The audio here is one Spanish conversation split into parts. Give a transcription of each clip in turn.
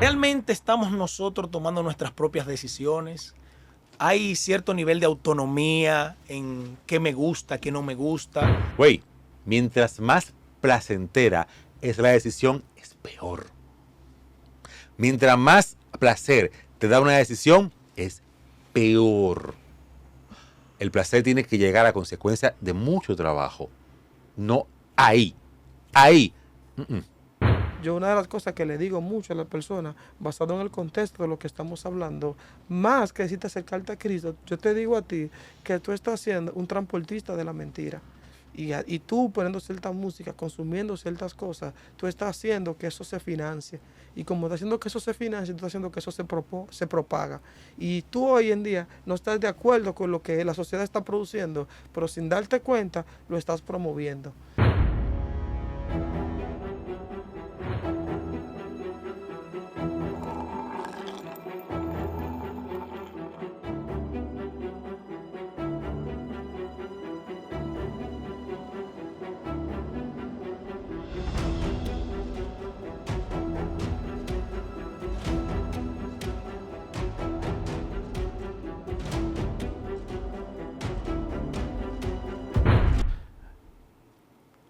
¿Realmente estamos nosotros tomando nuestras propias decisiones? ¿Hay cierto nivel de autonomía en qué me gusta, qué no me gusta? Güey, mientras más placentera es la decisión, es peor. Mientras más placer te da una decisión, es peor. El placer tiene que llegar a consecuencia de mucho trabajo. No ahí. Ahí. Mm-mm. Yo una de las cosas que le digo mucho a la persona, basado en el contexto de lo que estamos hablando, más que decirte acercarte a Cristo, yo te digo a ti que tú estás siendo un transportista de la mentira. Y tú poniendo cierta música, consumiendo ciertas cosas, tú estás haciendo que eso se financie. Y como estás haciendo que eso se financie, tú estás haciendo que eso se propaga. Y tú hoy en día no estás de acuerdo con lo que la sociedad está produciendo, pero sin darte cuenta lo estás promoviendo.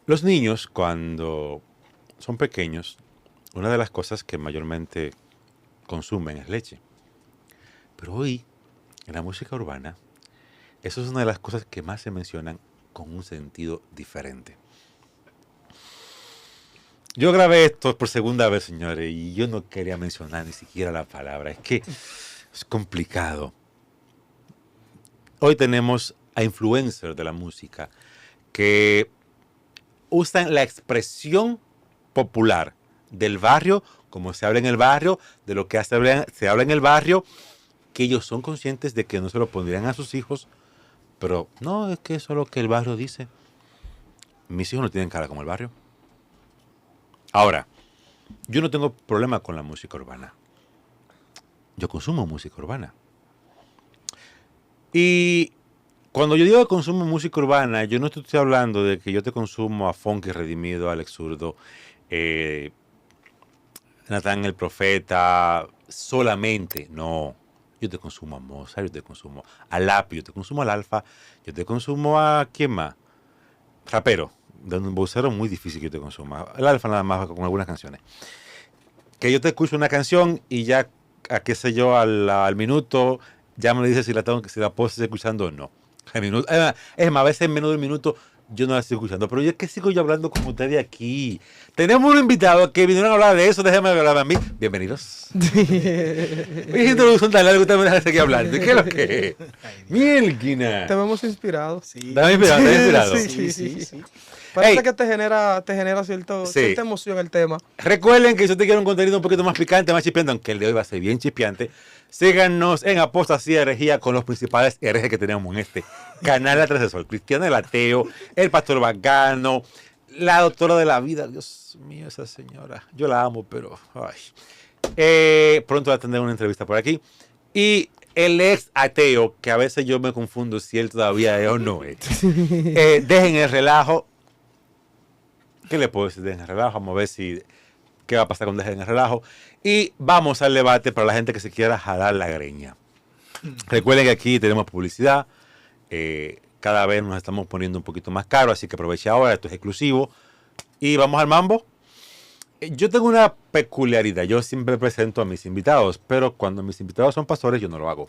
Los niños, cuando son pequeños, una de las cosas que mayormente consumen es leche. Pero hoy, en la música urbana, eso es una de las cosas que más se mencionan con un sentido diferente. Yo grabé esto por segunda vez, señores, y yo no quería mencionar ni siquiera la palabra. Es que es complicado. Hoy tenemos a influencers de la música que usan la expresión popular del barrio, como se habla en el barrio, de lo que se habla en el barrio, que ellos son conscientes de que no se lo pondrían a sus hijos, pero no, es que eso es lo que el barrio dice. Mis hijos no tienen cara como el barrio. Ahora, yo no tengo problema con la música urbana. Yo consumo música urbana. Y cuando yo digo que consumo música urbana, yo no estoy hablando de que yo te consumo a Funky Redimido, Alex Zurdo, eh, Natán el Profeta, solamente. No. Yo te consumo a Mozart, yo te consumo a Lápiz, yo te consumo al Alfa, yo te consumo a ¿quién más? Rapero. De un vocero muy difícil que yo te consuma. El Alfa nada más con algunas canciones. Que yo te escucho una canción y ya, a qué sé yo, al minuto, ya me dice si la puedo seguir escuchando o no. Es más, a veces en menos de un minuto yo no la estoy escuchando. Pero yo es que sigo yo hablando con ustedes aquí. Tenemos un invitado que vinieron a hablar de eso. Déjenme hablar a mí. Bienvenidos. Esa introducción tan larga, usted me deja seguir hablando. ¿Qué es lo que es? Ay, Dios. Mielquina. Te vemos inspirado. Sí, Dame inspirado, dame inspirado. Sí, sí, sí, sí, sí. sí. Parece Hey, que te genera sí. cierta emoción el tema. Recuerden que si usted quiere un contenido un poquito más picante, más chispeante, aunque el de hoy va a ser bien chispeante, síganos en Apostasía Herejía con los principales herejes que tenemos en este canal de Transesor. Cristiano el Ateo, el Pastor Bacano, la doctora de la vida. Dios mío, esa señora. Yo la amo, pero... Ay. Pronto va a tener una entrevista por aquí. Y el ex ateo, que a veces yo me confundo si él todavía es o no es. Dejen el relajo. ¿Qué le puedo decir? Dejen el relajo. Vamos a ver si qué va a pasar con Dejen el relajo. Y vamos al debate para la gente que se quiera jalar la greña. Recuerden que aquí tenemos publicidad. Cada vez nos estamos poniendo un poquito más caro, así que aproveche ahora. Esto es exclusivo. Y vamos al mambo. Yo tengo una peculiaridad. Yo siempre presento a mis invitados, pero cuando mis invitados son pastores, yo no lo hago.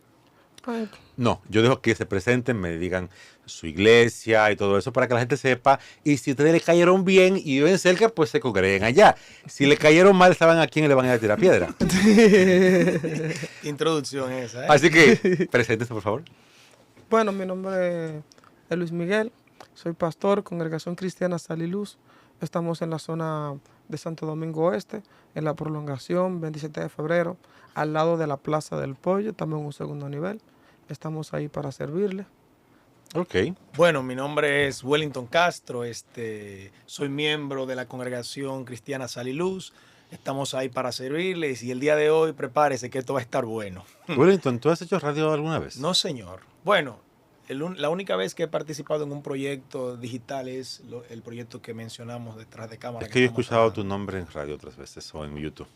Ay, No, yo dejo que se presenten, me digan su iglesia y todo eso para que la gente sepa. Y si ustedes le cayeron bien y viven cerca, pues se congreguen allá. Si le cayeron mal, saben a quién le van a ir a tirar piedra. Qué introducción esa, ¿eh? Así que, preséntense, por favor. Bueno, mi nombre es Luis Miguel, soy pastor, Congregación Cristiana Sal y Luz. Estamos en la zona de Santo Domingo Oeste, en la prolongación 27 de febrero, al lado de la Plaza del Pollo, estamos en un segundo nivel. Estamos ahí para servirle. Ok. Bueno, mi nombre es Wellington Castro, soy miembro de la Congregación Cristiana Sal y Luz. Estamos ahí para servirles y el día de hoy prepárese que esto va a estar bueno. Wellington, ¿tú has hecho radio alguna vez? No, señor. Bueno, la única vez que he participado en un proyecto digital es el proyecto que mencionamos detrás de cámara. Es que yo he estamos escuchado tu trabajando. nombre en radio otras veces o en YouTube.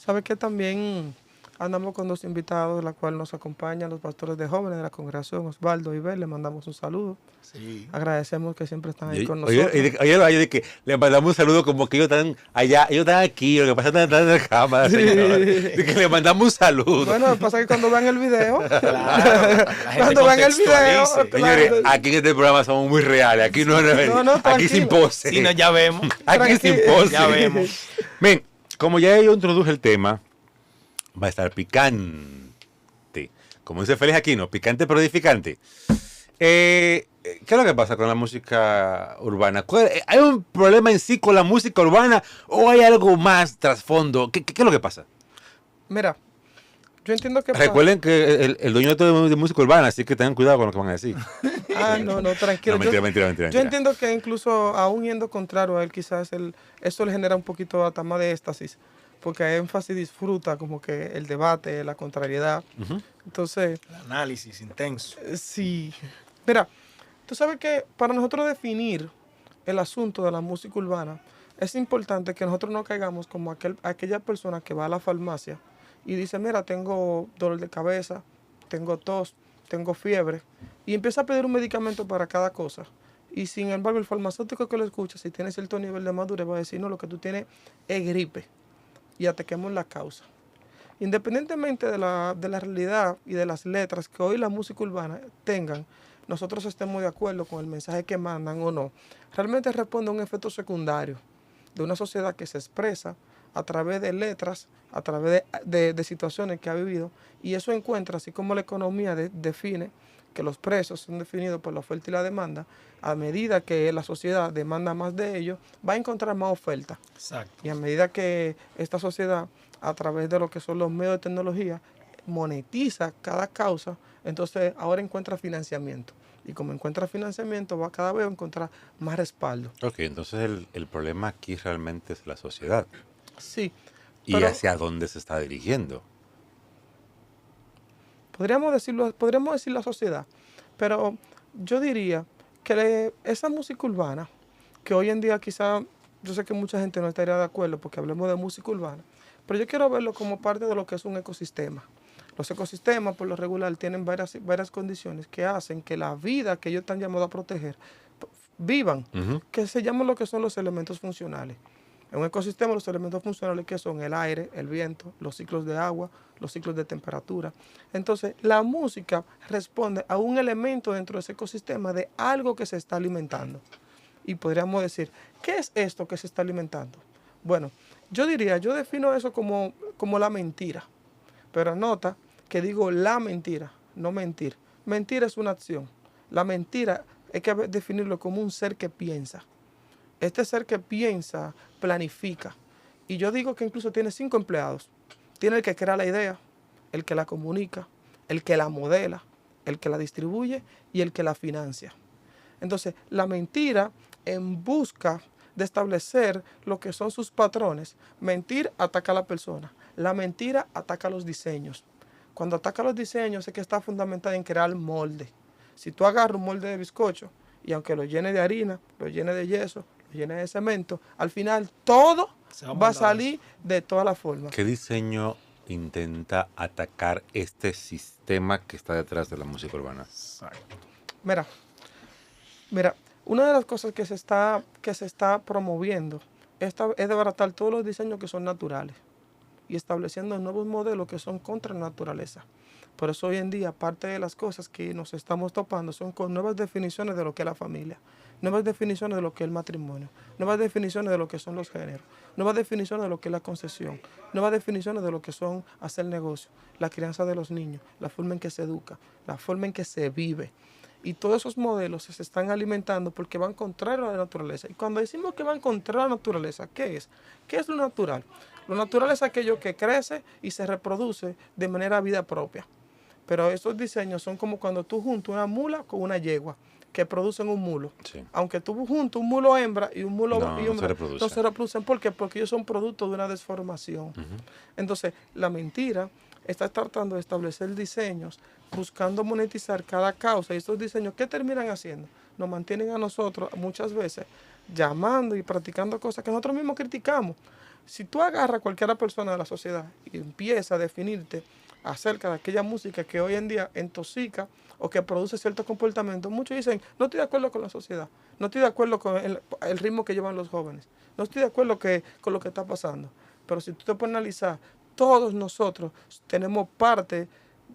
Sabe que también andamos con dos invitados, de la cual nos acompañan los pastores de jóvenes de la congregación, Osvaldo y Bel. Le mandamos un saludo. Sí. Agradecemos que siempre están ahí Oye, con oye, nosotros. oye, de que le mandamos un saludo como que ellos están allá, ellos están aquí, lo que pasa es que están en la cámara, Sí. señor. De que le mandamos un saludo. Bueno, lo que pasa es que cuando vean el video, Claro, la gente cuando vean el video, contextualice. Señores, claro. aquí en este programa somos muy reales, aquí no, aquí tranquilo. sin pose. Sí, no, ya vemos. Aquí sin Tranquilo. pose. Ya vemos. Ven, como ya yo introduje el tema, va a estar picante. Como dice Félix Aquino, picante pero edificante. ¿Qué es lo que pasa con la música urbana? ¿Hay un problema en sí con la música urbana o hay algo más trasfondo? ¿Qué es lo que pasa? Mira, yo entiendo que... Recuerden que el dueño de música urbana, así que tengan cuidado con lo que van a decir. No, tranquilo. No, mentira. Yo entiendo que incluso aún yendo contrario a él, quizás eso le genera un poquito hasta más de éxtasis, porque énfasis disfruta como que el debate, la contrariedad. Ujú. Entonces, El análisis intenso. sí. Mira, tú sabes que para nosotros definir el asunto de la música urbana, es importante que nosotros no caigamos como aquella persona que va a la farmacia y dice, mira, tengo dolor de cabeza, tengo tos, tengo fiebre, y empieza a pedir un medicamento para cada cosa. Y sin embargo, el farmacéutico que lo escucha, si tiene cierto nivel de madurez, va a decir, no, lo que tú tienes es gripe, y ataquemos la causa. Independientemente de la realidad y de las letras que hoy la música urbana tengan, nosotros estemos de acuerdo con el mensaje que mandan o no, realmente responde a un efecto secundario de una sociedad que se expresa a través de letras, a través de situaciones que ha vivido, y eso encuentra, así como la economía define que los precios son definidos por la oferta y la demanda, a medida que la sociedad demanda más de ellos, va a encontrar más oferta. Exacto. Y a medida que esta sociedad, a través de lo que son los medios de tecnología, monetiza cada causa, entonces ahora encuentra financiamiento. Y como encuentra financiamiento, va cada vez a encontrar más respaldo. Ok, entonces el problema aquí realmente es la sociedad. Sí. ¿Y Pero hacia dónde se está dirigiendo? podríamos decir la sociedad, pero yo diría que esa música urbana, que hoy en día quizá, yo sé que mucha gente no estaría de acuerdo porque hablemos de música urbana, pero yo quiero verlo como parte de lo que es un ecosistema. Los ecosistemas, por lo regular, tienen varias condiciones que hacen que la vida que ellos están llamados a proteger vivan, Ujú. que se llaman lo que son los elementos funcionales. En un ecosistema, los elementos funcionales que son el aire, el viento, los ciclos de agua, los ciclos de temperatura. Entonces, la música responde a un elemento dentro de ese ecosistema de algo que se está alimentando. Y podríamos decir, ¿qué es esto que se está alimentando? Bueno, yo defino eso como la mentira. Pero nota que digo la mentira, no mentir. Mentir es una acción. La mentira hay que definirlo como un ser que piensa. Este ser que piensa, planifica. Y yo digo que incluso tiene 5 empleados. Tiene el que crea la idea, el que la comunica, el que la modela, el que la distribuye y el que la financia. Entonces, la mentira, en busca de establecer lo que son sus patrones, mentir ataca a la persona. La mentira ataca los diseños. Cuando ataca los diseños es que está fundamentada en crear molde. Si tú agarras un molde de bizcocho y aunque lo llene de harina, lo llene de yeso, lo llene de cemento, al final todo va a salir de todas las formas. ¿Qué diseño intenta atacar este sistema que está detrás de la música urbana? Exacto. Mira, una de las cosas que se está promoviendo es desbaratar todos los diseños que son naturales y estableciendo nuevos modelos que son contra la naturaleza. Por eso hoy en día parte de las cosas que nos estamos topando son con nuevas definiciones de lo que es la familia, nuevas definiciones de lo que es el matrimonio, nuevas definiciones de lo que son los géneros, nuevas definiciones de lo que es la concesión, nuevas definiciones de lo que son hacer negocio, la crianza de los niños, la forma en que se educa, la forma en que se vive. Y todos esos modelos se están alimentando porque van contrario a la naturaleza. Y cuando decimos que van contrario a la naturaleza, ¿qué es? ¿Qué es lo natural? Lo natural es aquello que crece y se reproduce de manera vida propia. Pero estos diseños son como cuando tú juntas una mula con una yegua que producen un mulo. Sí. Aunque tú juntas un mulo hembra y un mulo No, y no se reproducen. no se reproducen. ¿Por qué? Porque ellos son producto de una desformación. Ujú. Entonces, la mentira está tratando de establecer diseños, buscando monetizar cada causa. Y estos diseños, ¿qué terminan haciendo? Nos mantienen a nosotros muchas veces llamando y practicando cosas que nosotros mismos criticamos. Si tú agarras a cualquier persona de la sociedad y empiezas a definirte acerca de aquella música que hoy en día intoxica o que produce ciertos comportamientos, muchos dicen, no estoy de acuerdo con la sociedad, no estoy de acuerdo con el ritmo que llevan los jóvenes, no estoy de acuerdo con lo que está pasando. Pero si tú te pones a analizar, todos nosotros tenemos parte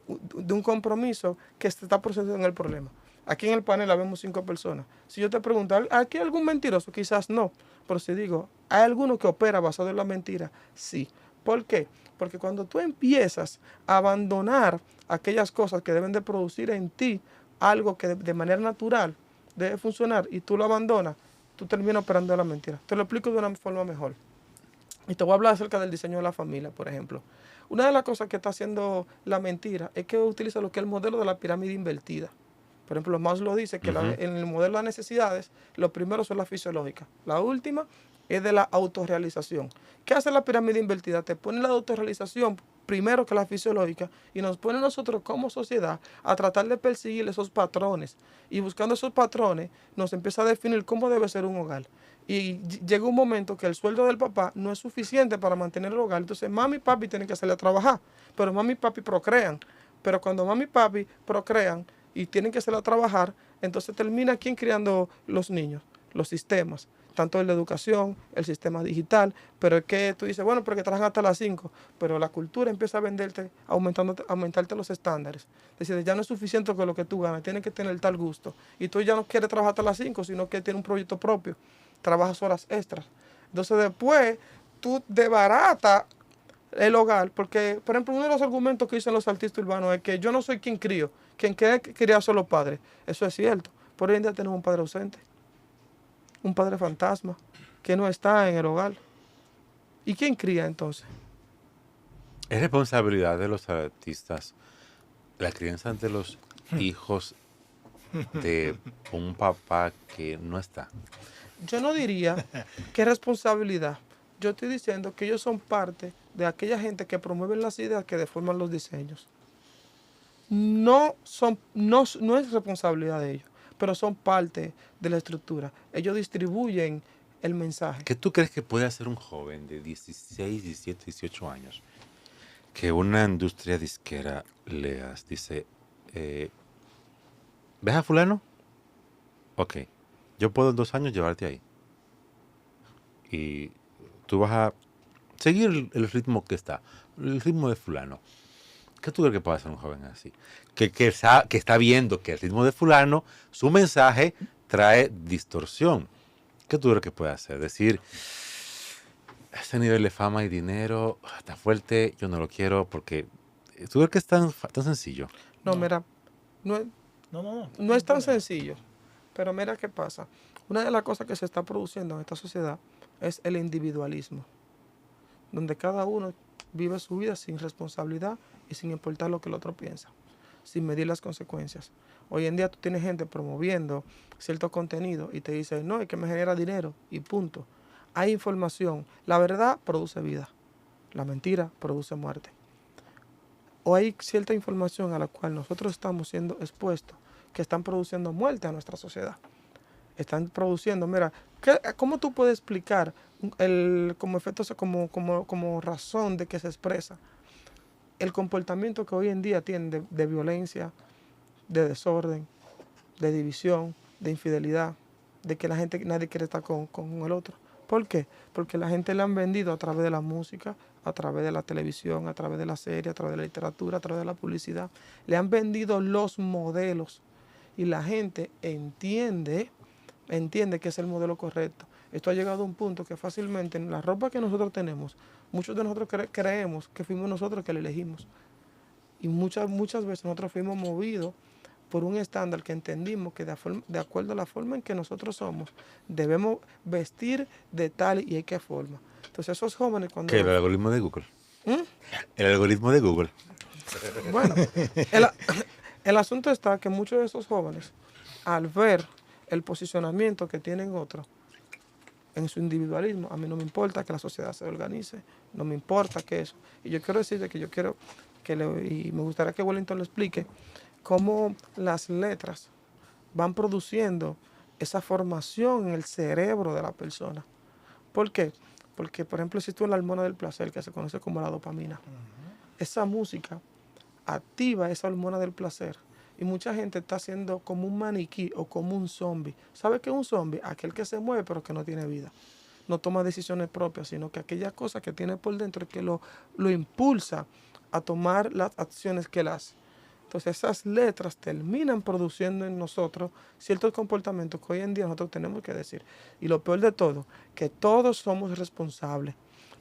de un compromiso que se está procesando en el problema. Aquí en el panel habemos 5 personas. Si yo te pregunto, ¿aquí hay algún mentiroso? Quizás no. Pero si digo, ¿hay alguno que opera basado en la mentira? Sí. ¿Por qué? Porque cuando tú empiezas a abandonar aquellas cosas que deben de producir en ti algo que de manera natural debe funcionar y tú lo abandonas, tú terminas operando de la mentira. Te lo explico de una forma mejor. Y te voy a hablar acerca del diseño de la familia, por ejemplo. Una de las cosas que está haciendo la mentira es que utiliza lo que es el modelo de la pirámide invertida. Por ejemplo, Maslow dice que en el modelo de las necesidades, lo primero son las fisiológicas. La última es de la autorrealización. ¿Qué hace la pirámide invertida? Te pone la autorrealización primero que la fisiológica y nos pone nosotros como sociedad a tratar de perseguir esos patrones. Y buscando esos patrones nos empieza a definir cómo debe ser un hogar. Y llega un momento que el sueldo del papá no es suficiente para mantener el hogar. Entonces mami y papi tienen que salir a trabajar. Pero mami y papi procrean. Pero cuando mami y papi procrean y tienen que salir a trabajar, entonces termina quién criando los niños, los sistemas, tanto en la educación, el sistema digital, pero es que tú dices, bueno, porque trabajan hasta las 5, pero la cultura empieza a venderte, aumentarte los estándares. Es decir, ya no es suficiente con lo que tú ganas, tienes que tener tal gusto. Y tú ya no quieres trabajar hasta las 5, sino que tienes un proyecto propio, trabajas horas extras. Entonces después tú desbaratas el hogar, porque, por ejemplo, uno de los argumentos que dicen los artistas urbanos es que yo no soy quien crío, quien quiere criar son los padres. Eso es cierto. Por hoy en día tenemos un padre ausente, un padre fantasma, que no está en el hogar. ¿Y quién cría entonces? Es responsabilidad de los artistas la crianza de los hijos de un papá que no está. Yo no diría que es responsabilidad. Yo estoy diciendo que ellos son parte de aquella gente que promueven las ideas que deforman los diseños. No es responsabilidad de ellos, pero son parte de la estructura. Ellos distribuyen el mensaje. ¿Qué tú crees que puede hacer un joven de 16, 17, 18 años que una industria disquera dice, ¿ves a fulano? Ok, yo puedo en 2 años llevarte ahí. Y tú vas a seguir el ritmo que está, el ritmo de fulano. ¿Qué tú crees que puede hacer un joven así? Que está viendo que el ritmo de fulano, su mensaje trae distorsión. ¿Qué tú crees que puede hacer? Decir, este nivel de fama y dinero está fuerte, yo no lo quiero porque... ¿Tú crees que es tan sencillo? No, No. mira, no es tan sencillo. Pero mira qué pasa. Una de las cosas que se está produciendo en esta sociedad es el individualismo, donde cada uno vive su vida sin responsabilidad y sin importar lo que el otro piensa, sin medir las consecuencias. Hoy en día tú tienes gente promoviendo cierto contenido y te dice, no, es que me genera dinero y punto. Hay información. La verdad produce vida. La mentira produce muerte. O hay cierta información a la cual nosotros estamos siendo expuestos que están produciendo muerte a nuestra sociedad. Están produciendo, mira, ¿cómo tú puedes explicar como efecto, como razón de que se expresa el comportamiento que hoy en día tienen de violencia, de desorden, de división, de infidelidad, de que nadie quiere estar con el otro? ¿Por qué? Porque la gente le han vendido a través de la música, a través de la televisión, a través de la serie, a través de la literatura, a través de la publicidad. Le han vendido los modelos y la gente entiende que es el modelo correcto. Esto ha llegado a un punto que fácilmente en la ropa que nosotros tenemos, muchos de nosotros creemos que fuimos nosotros que la elegimos. Y muchas veces nosotros fuimos movidos por un estándar que entendimos que de acuerdo a la forma en que nosotros somos, debemos vestir de tal y qué forma. Entonces esos jóvenes cuando... ¿Qué? ¿El algoritmo de Google? El algoritmo de Google. Bueno, el asunto está que muchos de esos jóvenes, al ver el posicionamiento que tienen otros en su individualismo, a mí no me importa que la sociedad se organice, no me importa que eso. Y yo quiero decirle que y me gustaría que Wellington lo explique, cómo las letras van produciendo esa formación en el cerebro de la persona. ¿Por qué? Porque, por ejemplo, existe una hormona del placer que se conoce como la dopamina. Esa música activa esa hormona del placer. Y mucha gente está haciendo como un maniquí o como un zombie. ¿Sabe qué es un zombie? Aquel que se mueve pero que no tiene vida. No toma decisiones propias, sino que aquella cosa que tiene por dentro es que lo impulsa a tomar las acciones que él hace. Entonces esas letras terminan produciendo en nosotros ciertos comportamientos que hoy en día nosotros tenemos que decir. Y lo peor de todo, que todos somos responsables.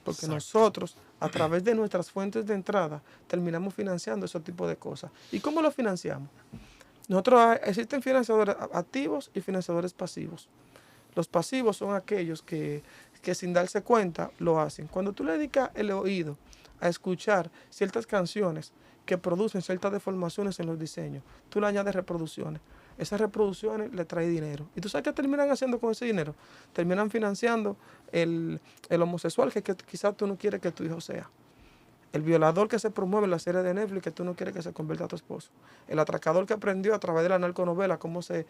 Porque Exacto. Nosotros, a través de nuestras fuentes de entrada, terminamos financiando ese tipo de cosas. ¿Y cómo lo financiamos? Existen financiadores activos y financiadores pasivos. Los pasivos son aquellos que sin darse cuenta lo hacen. Cuando tú le dedicas el oído a escuchar ciertas canciones que producen ciertas deformaciones en los diseños, tú le añades reproducciones. Esas reproducciones le traen dinero. ¿Y tú sabes qué terminan haciendo con ese dinero? Terminan financiando el homosexual que quizás tú no quieres que tu hijo sea. El violador que se promueve en la serie de Netflix que tú no quieres que se convierta a tu esposo. El atracador que aprendió a través de la narconovela cómo se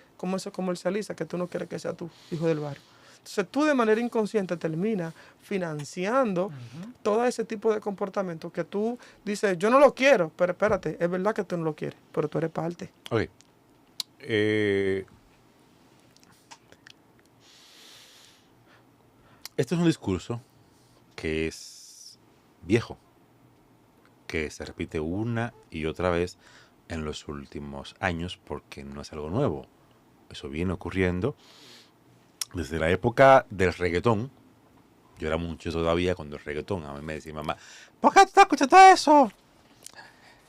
comercializa que tú no quieres que sea tu hijo del barrio. Entonces tú de manera inconsciente terminas financiando todo ese tipo de comportamientos que tú dices, yo no lo quiero, pero espérate, es verdad que tú no lo quieres, pero tú eres parte. Ok. Este es un discurso que es viejo, que se repite una y otra vez en los últimos años porque no es algo nuevo. Eso viene ocurriendo desde la época del reggaetón. Yo era mucho todavía cuando el reggaetón, a mí me decía mamá, ¿por qué estás escuchando eso?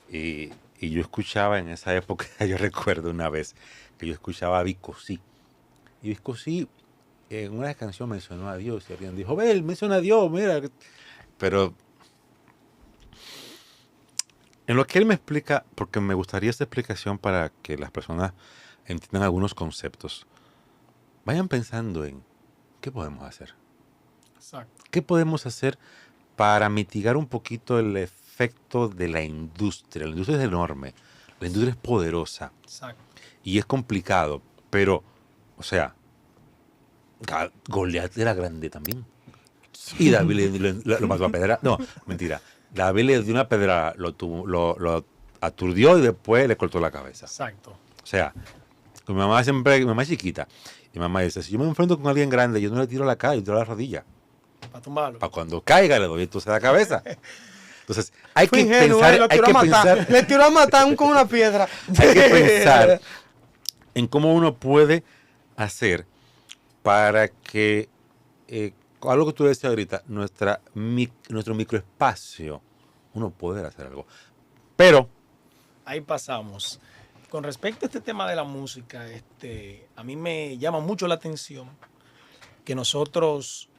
Y yo escuchaba en esa época, yo recuerdo una vez que yo escuchaba a Vico Sí. Y Vico Sí en una canción mencionó a Dios y alguien dijo, ve, él menciona a Dios, mira. Pero en lo que él me explica, porque me gustaría esta explicación para que las personas entiendan algunos conceptos, vayan pensando en qué podemos hacer. Exacto. ¿Qué podemos hacer para mitigar un poquito el efecto de la industria? La industria es enorme, la industria es poderosa Exacto. y es complicado, pero, o sea, Goliat era grande también. Y David lo mató a pedra. No, mentira. David le dio una pedra, lo aturdió y después le cortó la cabeza. Exacto. O sea, mi mamá es chiquita. Y mi mamá dice, si yo me enfrento con alguien grande, yo no le tiro la cara, yo tiro la rodilla. Para tumbarlo. Para cuando caiga le doy entonces la cabeza. Entonces, hay Fue que ingenuo, pensar, lo hay tiró que a matar. pensar, Le tiró a matar con una piedra. hay que pensar en cómo uno puede hacer para que algo que tú decías ahorita, nuestro microespacio, uno poder hacer algo. Pero, Ahí pasamos. Con respecto a este tema de la música, a mí me llama mucho la atención que nosotros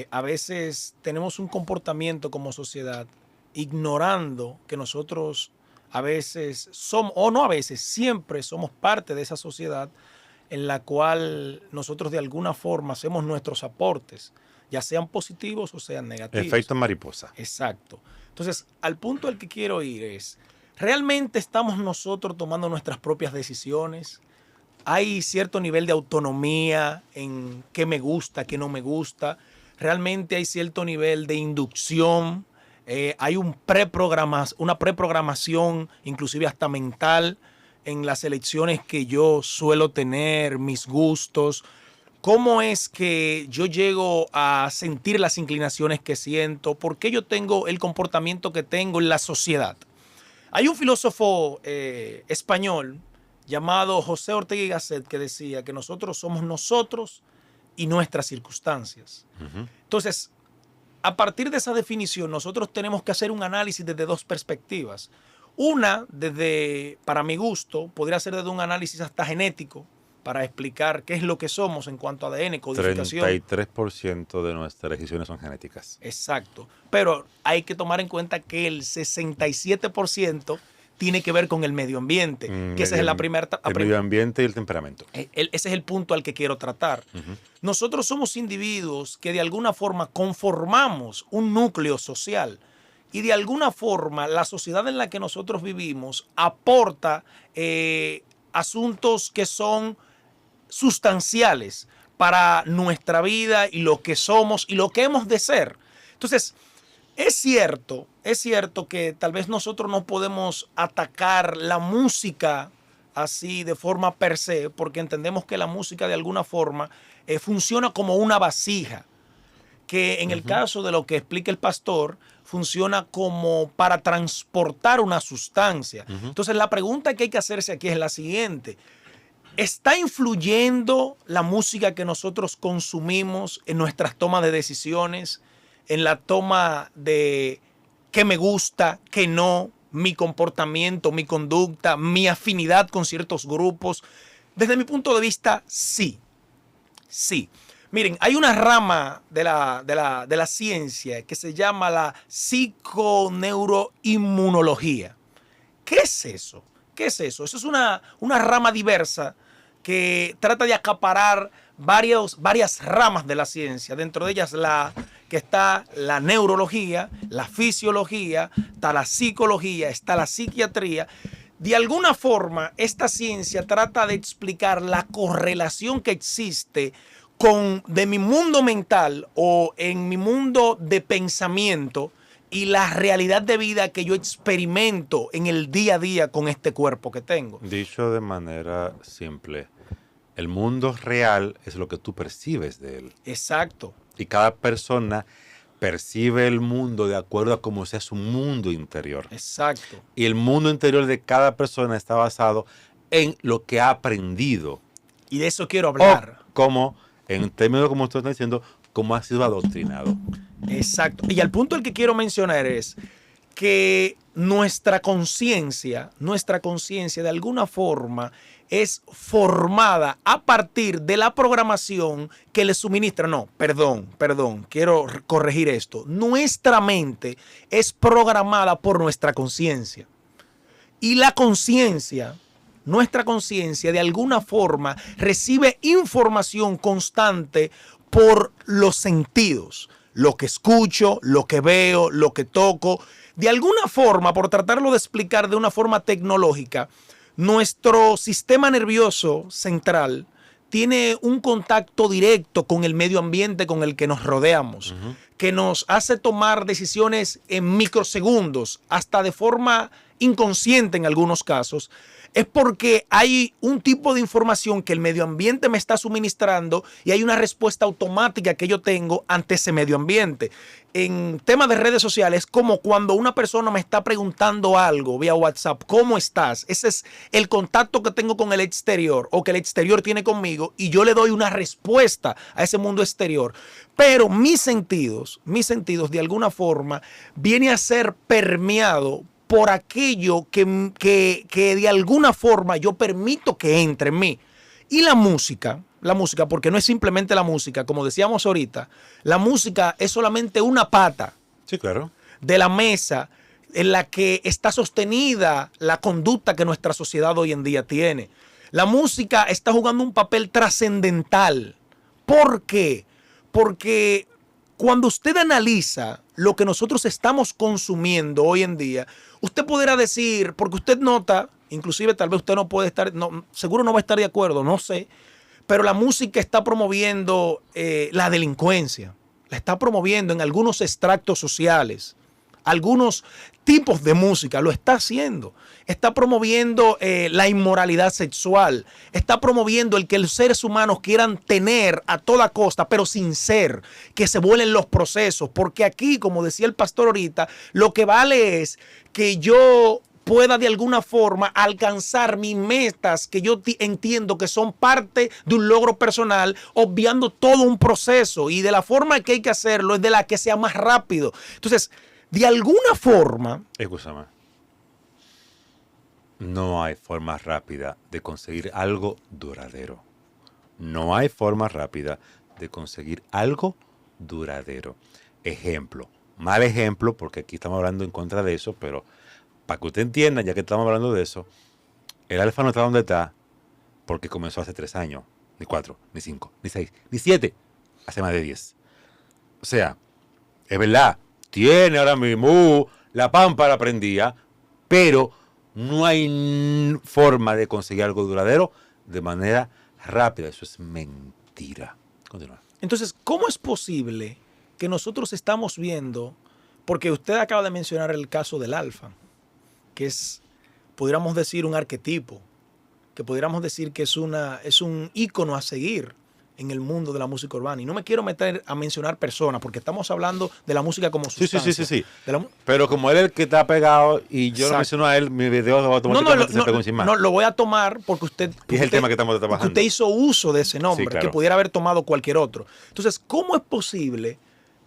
a veces tenemos un comportamiento como sociedad ignorando que nosotros a veces somos, o no a veces, siempre somos parte de esa sociedad en la cual nosotros de alguna forma hacemos nuestros aportes, ya sean positivos o sean negativos. efecto mariposa. Exacto. Entonces, al punto al que quiero ir es, ¿realmente estamos nosotros tomando nuestras propias decisiones? ¿Hay cierto nivel de autonomía en qué me gusta, qué no me gusta? ¿Realmente hay cierto nivel de inducción? ¿Hay una preprogramación, inclusive hasta mental, en las elecciones que yo suelo tener, mis gustos? ¿Cómo es que yo llego a sentir las inclinaciones que siento? ¿Por qué yo tengo el comportamiento que tengo en la sociedad? Hay un filósofo español llamado José Ortega y Gasset que decía que nosotros somos nosotros y nuestras circunstancias. Entonces, a partir de esa definición, nosotros tenemos que hacer un análisis desde dos perspectivas. Una, para mi gusto, podría ser desde un análisis hasta genético, para explicar qué es lo que somos en cuanto a ADN, codificación. 33% de nuestras decisiones son genéticas. Exacto. Pero hay que tomar en cuenta que el 67% tiene que ver con el medio ambiente, que esa es la primera... El medio ambiente y el temperamento. Ese es el punto al que quiero tratar. Nosotros somos individuos que de alguna forma conformamos un núcleo social y de alguna forma la sociedad en la que nosotros vivimos aporta asuntos que son sustanciales para nuestra vida y lo que somos y lo que hemos de ser. Entonces, es cierto que tal vez nosotros no podemos atacar la música así de forma per se, porque entendemos que la música de alguna forma funciona como una vasija, que en el caso de lo que explica el pastor, funciona como para transportar una sustancia. Entonces, la pregunta que hay que hacerse aquí es la siguiente. ¿Está influyendo la música que nosotros consumimos en nuestras tomas de decisiones, en la toma de qué me gusta, qué no, mi comportamiento, mi conducta, mi afinidad con ciertos grupos? Desde mi punto de vista, sí. Sí. Miren, hay una rama de la ciencia que se llama la psiconeuroinmunología. ¿Qué es eso? ¿Qué es eso? Eso es una rama diversa que trata de acaparar varias ramas de la ciencia. Dentro de ellas que está la neurología, la fisiología, está la psicología, está la psiquiatría. De alguna forma, esta ciencia trata de explicar la correlación que existe de mi mundo mental o en mi mundo de pensamiento y la realidad de vida que yo experimento en el día a día con este cuerpo que tengo. Dicho de manera simple, el mundo real es lo que tú percibes de él. Exacto. Y cada persona percibe el mundo de acuerdo a cómo sea su mundo interior. Exacto. Y el mundo interior de cada persona está basado en lo que ha aprendido. Y de eso quiero hablar. O como, en términos como usted está diciendo, cómo ha sido adoctrinado. Exacto. Y al punto el que quiero mencionar es que nuestra conciencia de alguna forma es formada a partir de la programación que le suministra. No, perdón, quiero corregir esto. Nuestra mente es programada por nuestra conciencia. Y la conciencia, nuestra conciencia de alguna forma recibe información constante por los sentidos. Lo que escucho, lo que veo, lo que toco. De alguna forma, por tratarlo de explicar de una forma tecnológica, nuestro sistema nervioso central tiene un contacto directo con el medio ambiente con el que nos rodeamos, que nos hace tomar decisiones en microsegundos, hasta de forma inconsciente en algunos casos. Es porque hay un tipo de información que el medio ambiente me está suministrando y hay una respuesta automática que yo tengo ante ese medio ambiente. En temas de redes sociales, como cuando una persona me está preguntando algo vía WhatsApp, ¿cómo estás? Ese es el contacto que tengo con el exterior o que el exterior tiene conmigo y yo le doy una respuesta a ese mundo exterior. Pero mis sentidos de alguna forma viene a ser permeado por aquello que de alguna forma yo permito que entre en mí. Y la música, porque no es simplemente la música, como decíamos ahorita, la música es solamente una pata, sí, claro, de la mesa en la que está sostenida la conducta que nuestra sociedad hoy en día tiene. La música está jugando un papel trascendental. ¿Por qué? Porque cuando usted analiza lo que nosotros estamos consumiendo hoy en día, usted podrá decir, porque usted nota, inclusive tal vez usted no puede estar, seguro no va a estar de acuerdo, no sé, pero la música está promoviendo la delincuencia, la está promoviendo en algunos extractos sociales, algunos tipos de música, lo está haciendo. Está promoviendo la inmoralidad sexual, está promoviendo el que los seres humanos quieran tener a toda costa, pero sin ser, que se vuelen los procesos, porque aquí, como decía el pastor ahorita, lo que vale es que yo pueda de alguna forma alcanzar mis metas que yo entiendo que son parte de un logro personal, obviando todo un proceso, y de la forma que hay que hacerlo es de la que sea más rápido. Entonces, de alguna forma... Escúchame. No hay forma rápida de conseguir algo duradero. No hay forma rápida de conseguir algo duradero. Ejemplo, mal ejemplo, porque aquí estamos hablando en contra de eso, pero para que usted entienda, ya que estamos hablando de eso, el alfa no está donde está porque comenzó hace 3 años, ni 4, ni 5, ni 6, ni 7, hace más de 10. O sea, es verdad, tiene ahora mismo la pámpara prendida, pero no hay forma de conseguir algo duradero de manera rápida. Eso es mentira. Continúa. Entonces, ¿cómo es posible que nosotros estamos viendo, porque usted acaba de mencionar el caso del Alfa, que es, pudiéramos decir, un arquetipo, que pudiéramos decir que es un ícono a seguir en el mundo de la música urbana. Y no me quiero meter a mencionar personas, porque estamos hablando de la música como sustancia. Sí. De la, Pero como él es el que está pegado y yo Exacto. lo menciono a él, mi video automáticamente se pegó encima. No, lo voy a tomar porque usted... Y es el tema que estamos porque trabajando. usted hizo uso de ese nombre, Sí, claro. que pudiera haber tomado cualquier otro. Entonces, ¿cómo es posible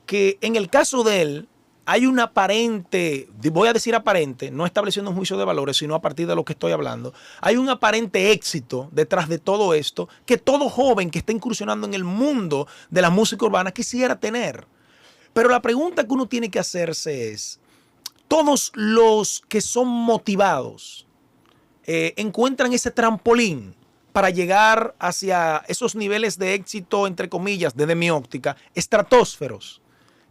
que en el caso de él hay un aparente, voy a decir aparente, no estableciendo un juicio de valores, sino a partir de lo que estoy hablando, hay un aparente éxito detrás de todo esto que todo joven que está incursionando en el mundo de la música urbana quisiera tener? Pero la pregunta que uno tiene que hacerse es, todos los que son motivados encuentran ese trampolín para llegar hacia esos niveles de éxito, entre comillas, desde mi óptica, estratosferos,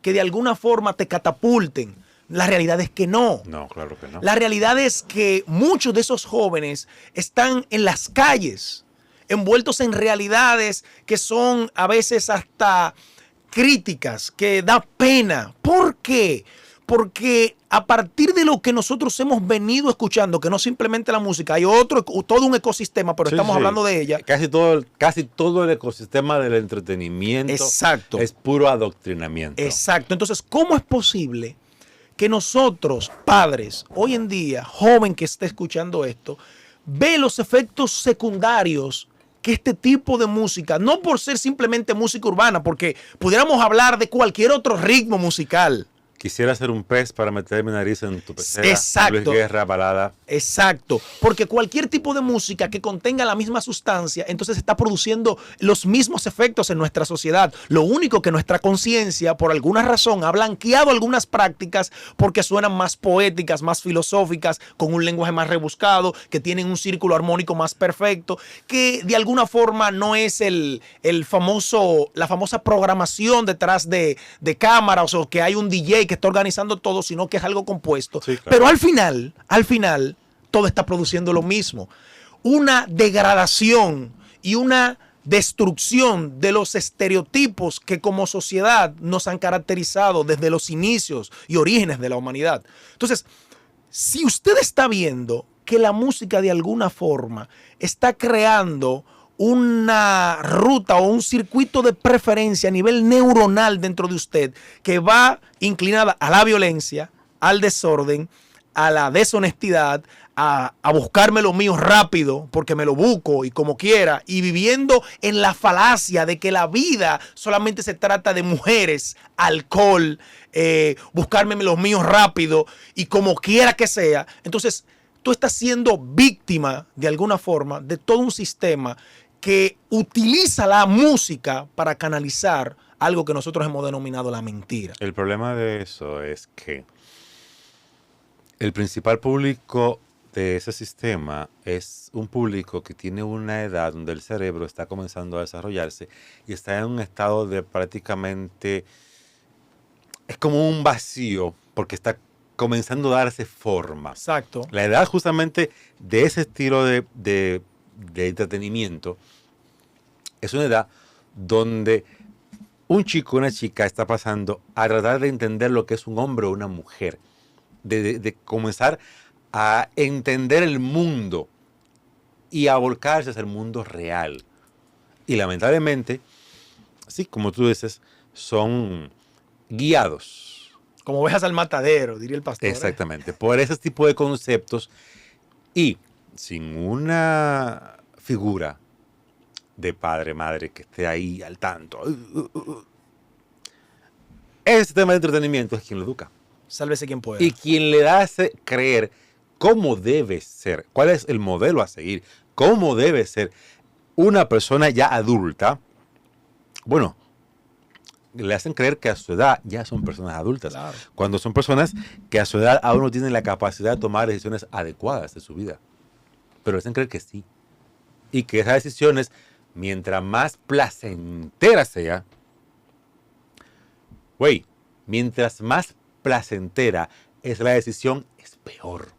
que de alguna forma te catapulten. La realidad es que no. No, claro que no. La realidad es que muchos de esos jóvenes están en las calles, envueltos en realidades que son a veces hasta críticas, que da pena. ¿Por qué? Porque a partir de lo que nosotros hemos venido escuchando, que no simplemente la música, hay todo un ecosistema, pero estamos hablando de ella. Casi todo el ecosistema del entretenimiento. Exacto. Es puro adoctrinamiento. Exacto. Entonces, ¿cómo es posible que nosotros, padres, hoy en día, joven que esté escuchando esto, ve los efectos secundarios que este tipo de música, no por ser simplemente música urbana, porque pudiéramos hablar de cualquier otro ritmo musical? Quisiera ser un pez para meter mi nariz en tu pecera. Exacto. Luis Guerra, balada. Exacto, porque cualquier tipo de música que contenga la misma sustancia, entonces está produciendo los mismos efectos en nuestra sociedad. Lo único que nuestra conciencia, por alguna razón, ha blanqueado algunas prácticas porque suenan más poéticas, más filosóficas, con un lenguaje más rebuscado, que tienen un círculo armónico más perfecto, que de alguna forma no es la famosa programación detrás de cámaras o que hay un DJ que está organizando todo, sino que es algo compuesto. Sí, claro. Pero al final, todo está produciendo lo mismo. Una degradación y una destrucción de los estereotipos que como sociedad nos han caracterizado desde los inicios y orígenes de la humanidad. Entonces, si usted está viendo que la música de alguna forma está creando una ruta o un circuito de preferencia a nivel neuronal dentro de usted que va inclinada a la violencia, al desorden, a la deshonestidad, a buscarme lo mío rápido porque me lo busco y como quiera, y viviendo en la falacia de que la vida solamente se trata de mujeres, alcohol, buscarme los míos rápido y como quiera que sea. Entonces, tú estás siendo víctima de alguna forma de todo un sistema que utiliza la música para canalizar algo que nosotros hemos denominado la mentira. El problema de eso es que el principal público de ese sistema es un público que tiene una edad donde el cerebro está comenzando a desarrollarse y está en un estado de prácticamente, es como un vacío porque está comenzando a darse forma. Exacto. La edad justamente de ese estilo de entretenimiento es una edad donde un chico o una chica está pasando a tratar de entender lo que es un hombre o una mujer, de comenzar a entender el mundo y a volcarse hacia el mundo real. Y lamentablemente, sí, como tú dices, son guiados. Como ovejas al matadero, diría el pastor. Exactamente, por ese tipo de conceptos y sin una figura de padre, madre que esté ahí al tanto. Ese sistema de entretenimiento es quien lo educa. Sálvese quien pueda. Y quien le hace creer cómo debe ser, cuál es el modelo a seguir, cómo debe ser una persona ya adulta. Bueno, le hacen creer que a su edad ya son personas adultas. Claro. Cuando son personas que a su edad aún no tienen la capacidad de tomar decisiones adecuadas de su vida. Pero le hacen creer que sí. Y que esas decisiones, mientras más placentera sea, mientras más placentera es la decisión, es peor.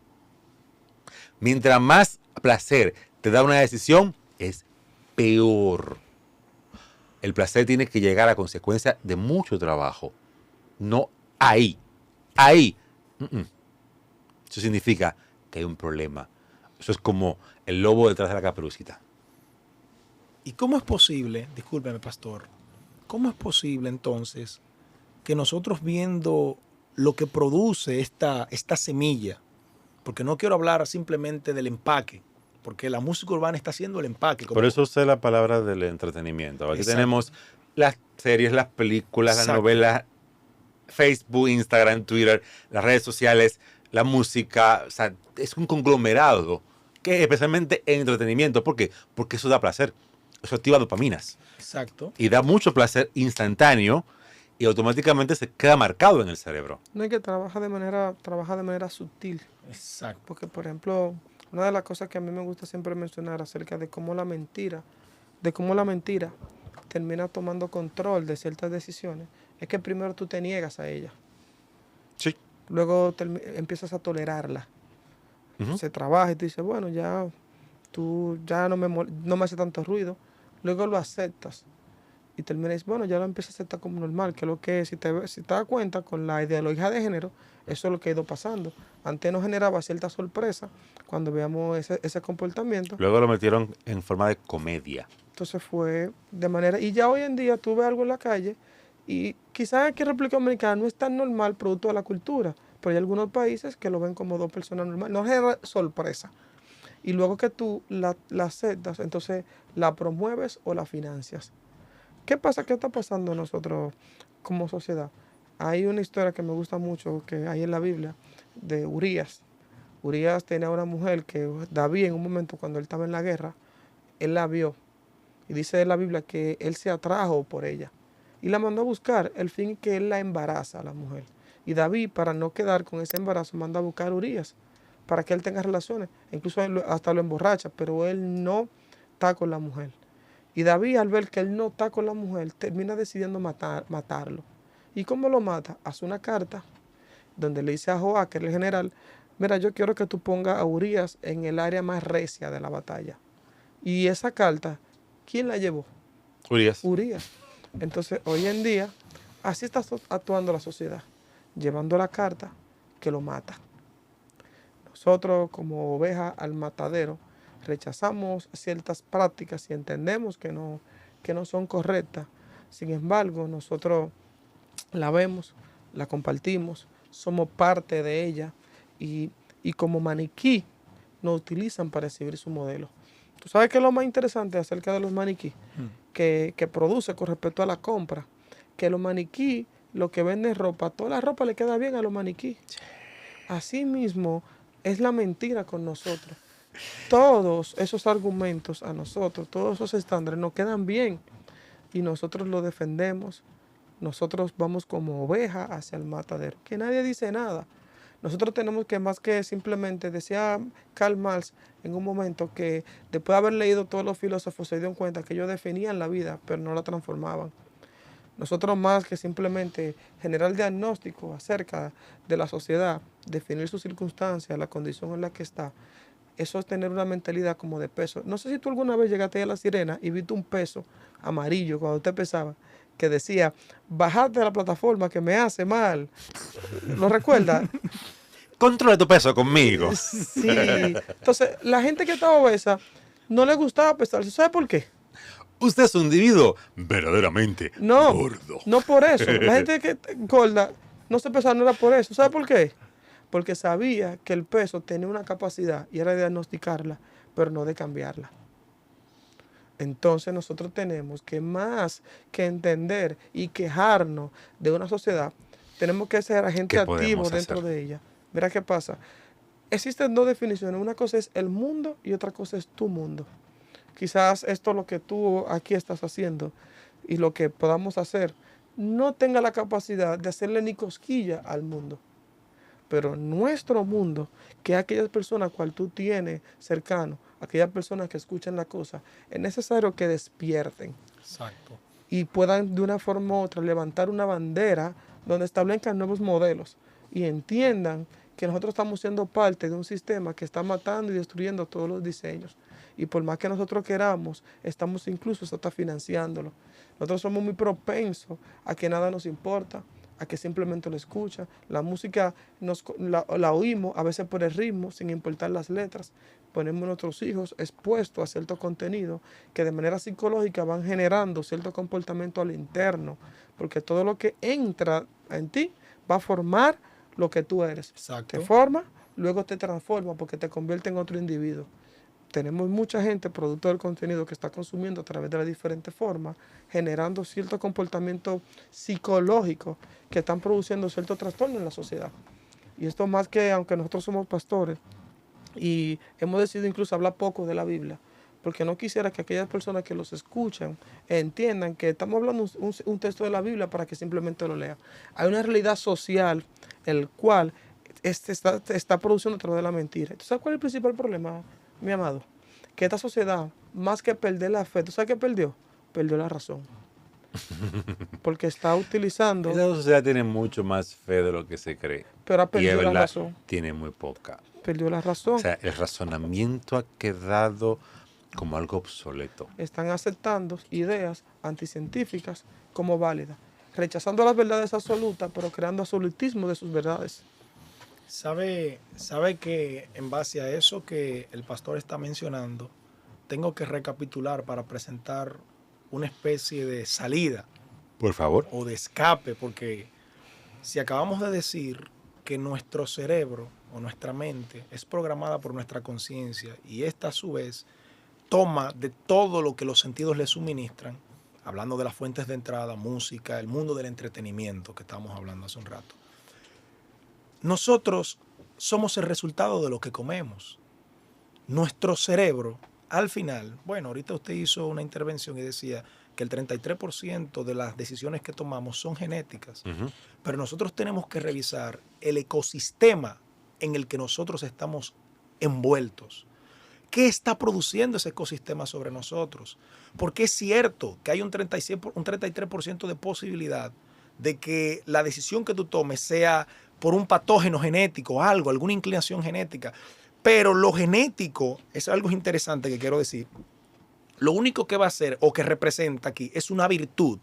Mientras más placer te da una decisión, es peor. El placer tiene que llegar a consecuencia de mucho trabajo. No ahí. Ahí. Eso significa que hay un problema. Eso es como el lobo detrás de la caperucita. ¿Y cómo es posible, discúlpeme, pastor, cómo es posible entonces que nosotros viendo lo que produce esta semilla, porque no quiero hablar simplemente del empaque, porque la música urbana está haciendo el empaque. Por eso usé la palabra del entretenimiento. Aquí Exacto. tenemos las series, las películas, las Exacto. novelas, Facebook, Instagram, Twitter, las redes sociales, la música. O sea, es un conglomerado que especialmente en entretenimiento. ¿Por qué? Porque eso da placer. Eso activa dopaminas. Exacto. Y da mucho placer instantáneo y automáticamente se queda marcado en el cerebro. No hay que trabajar de manera sutil. Exacto. Porque, por ejemplo, una de las cosas que a mí me gusta siempre mencionar acerca de cómo la mentira termina tomando control de ciertas decisiones, es que primero tú te niegas a ella. Sí. Luego empiezas a tolerarla. Se trabaja y tú dices, bueno, ya tú ya no me hace tanto ruido. Luego lo aceptas y terminas, bueno, ya lo empiezas a aceptar como normal, que es lo que es. Si te das cuenta, con la ideología de género, eso es lo que ha ido pasando. Antes nos generaba cierta sorpresa cuando veíamos ese comportamiento. Luego lo metieron en forma de comedia. Entonces fue de manera... Y ya hoy en día tú ves algo en la calle y quizás aquí en República Dominicana no es tan normal producto de la cultura, pero hay algunos países que lo ven como dos personas normales. No genera sorpresa. Y luego que tú la aceptas, entonces la promueves o la financias. ¿Qué pasa? ¿Qué está pasando nosotros como sociedad? Hay una historia que me gusta mucho que hay en la Biblia de Urías. Urías tenía una mujer que David en un momento cuando él estaba en la guerra, él la vio. Y dice en la Biblia que él se atrajo por ella. Y la mandó a buscar. El fin es que él la embaraza a la mujer. Y David, para no quedar con ese embarazo, manda a buscar a Urías para que él tenga relaciones. Incluso él hasta lo emborracha, pero él no está con la mujer. Y David, al ver que él no está con la mujer, termina decidiendo matarlo. ¿Y cómo lo mata? Hace una carta donde le dice a Joab, que es el general, mira, yo quiero que tú pongas a Urías en el área más recia de la batalla. Y esa carta, ¿quién la llevó? Urias. Urías. Entonces, hoy en día, así está actuando la sociedad, llevando la carta que lo mata. Nosotros, como ovejas al matadero, rechazamos ciertas prácticas y entendemos que no son correctas. Sin embargo, nosotros la vemos, la compartimos, somos parte de ella y como maniquí nos utilizan para exhibir su modelo. ¿Tú sabes qué es lo más interesante acerca de los maniquí? Que produce con respecto a la compra. Que los maniquí, lo que venden ropa, toda la ropa le queda bien a los maniquí. Así mismo es la mentira con nosotros. Todos esos argumentos a nosotros, todos esos estándares nos quedan bien y nosotros los defendemos. Nosotros vamos como oveja hacia el matadero, que nadie dice nada. Nosotros tenemos que más que simplemente, decía Karl Marx en un momento, que después de haber leído todos los filósofos se dieron cuenta que ellos definían la vida, pero no la transformaban. Nosotros más que simplemente generar diagnóstico acerca de la sociedad, definir sus circunstancias, la condición en la que está, eso es tener una mentalidad como de peso. No sé si tú alguna vez llegaste a La Sirena y viste un peso amarillo cuando usted pesaba, que decía, bajate de la plataforma que me hace mal. ¿Lo recuerdas? Controla tu peso conmigo. Sí. Entonces, la gente que estaba obesa no le gustaba pesarse. ¿Sabe por qué? Usted es un individuo verdaderamente No, gordo. no por eso. La gente que gorda no se pesaba, no era por eso. ¿Sabe por qué? Porque sabía que el peso tenía una capacidad y era de diagnosticarla, pero no de cambiarla. Entonces nosotros tenemos que más que entender y quejarnos de una sociedad, tenemos que ser agente activo dentro de ella. Mira qué pasa. Existen dos definiciones. Una cosa es el mundo y otra cosa es tu mundo. Quizás esto lo que tú aquí estás haciendo y lo que podamos hacer no tenga la capacidad de hacerle ni cosquilla al mundo. Pero nuestro mundo, que aquellas personas cual tú tienes cercano, aquellas personas que escuchan la cosa, es necesario que despierten. Exacto. Y puedan de una forma u otra levantar una bandera donde establezcan nuevos modelos y entiendan que nosotros estamos siendo parte de un sistema que está matando y destruyendo todos los diseños. y por más que nosotros queramos, estamos incluso hasta financiándolo. Nosotros somos muy propensos a que nada nos importa, a que simplemente lo escuchan. La música la oímos a veces por el ritmo, sin importar las letras. Ponemos a nuestros hijos expuestos a cierto contenido que de manera psicológica van generando cierto comportamiento al interno, porque todo lo que entra en ti va a formar lo que tú eres. Exacto. Te forma, luego te transforma porque te convierte en otro individuo. Tenemos mucha gente, producto del contenido, que está consumiendo a través de las diferentes formas, generando cierto comportamiento psicológico que están produciendo cierto trastorno en la sociedad. Y esto más que, aunque nosotros somos pastores y hemos decidido incluso hablar poco de la Biblia, porque no quisiera que aquellas personas que los escuchan entiendan que estamos hablando un texto de la Biblia para que simplemente lo lean. Hay una realidad social el cual está produciendo a través de la mentira. ¿Tú sabes cuál es el principal problema, mi amado? Que esta sociedad, más que perder la fe, ¿tú sabes qué perdió? Perdió la razón. Porque está utilizando... Esa sociedad tiene mucho más fe de lo que se cree. Pero ha Y es perdido la verdad, razón. tiene muy poca. Perdió la razón. O sea, el razonamiento ha quedado como algo obsoleto. Están aceptando ideas anticientíficas como válidas, rechazando las verdades absolutas, pero creando absolutismo de sus verdades. ¿Sabe que en base a eso que el pastor está mencionando, tengo que recapitular para presentar una especie de salida Por favor. o de escape? Porque si acabamos de decir que nuestro cerebro o nuestra mente es programada por nuestra conciencia y esta a su vez toma de todo lo que los sentidos le suministran, hablando de las fuentes de entrada, música, el mundo del entretenimiento que estábamos hablando hace un rato. Nosotros somos el resultado de lo que comemos. Nuestro cerebro, al final, bueno, ahorita usted hizo una intervención y decía que el 33% de las decisiones que tomamos son genéticas, pero nosotros tenemos que revisar el ecosistema en el que nosotros estamos envueltos. ¿Qué está produciendo ese ecosistema sobre nosotros? Porque es cierto que hay un 33% de posibilidad de que la decisión que tú tomes sea por un patógeno genético, alguna inclinación genética. Pero lo genético, es algo interesante que quiero decir, lo único que va a hacer o que representa aquí es una virtud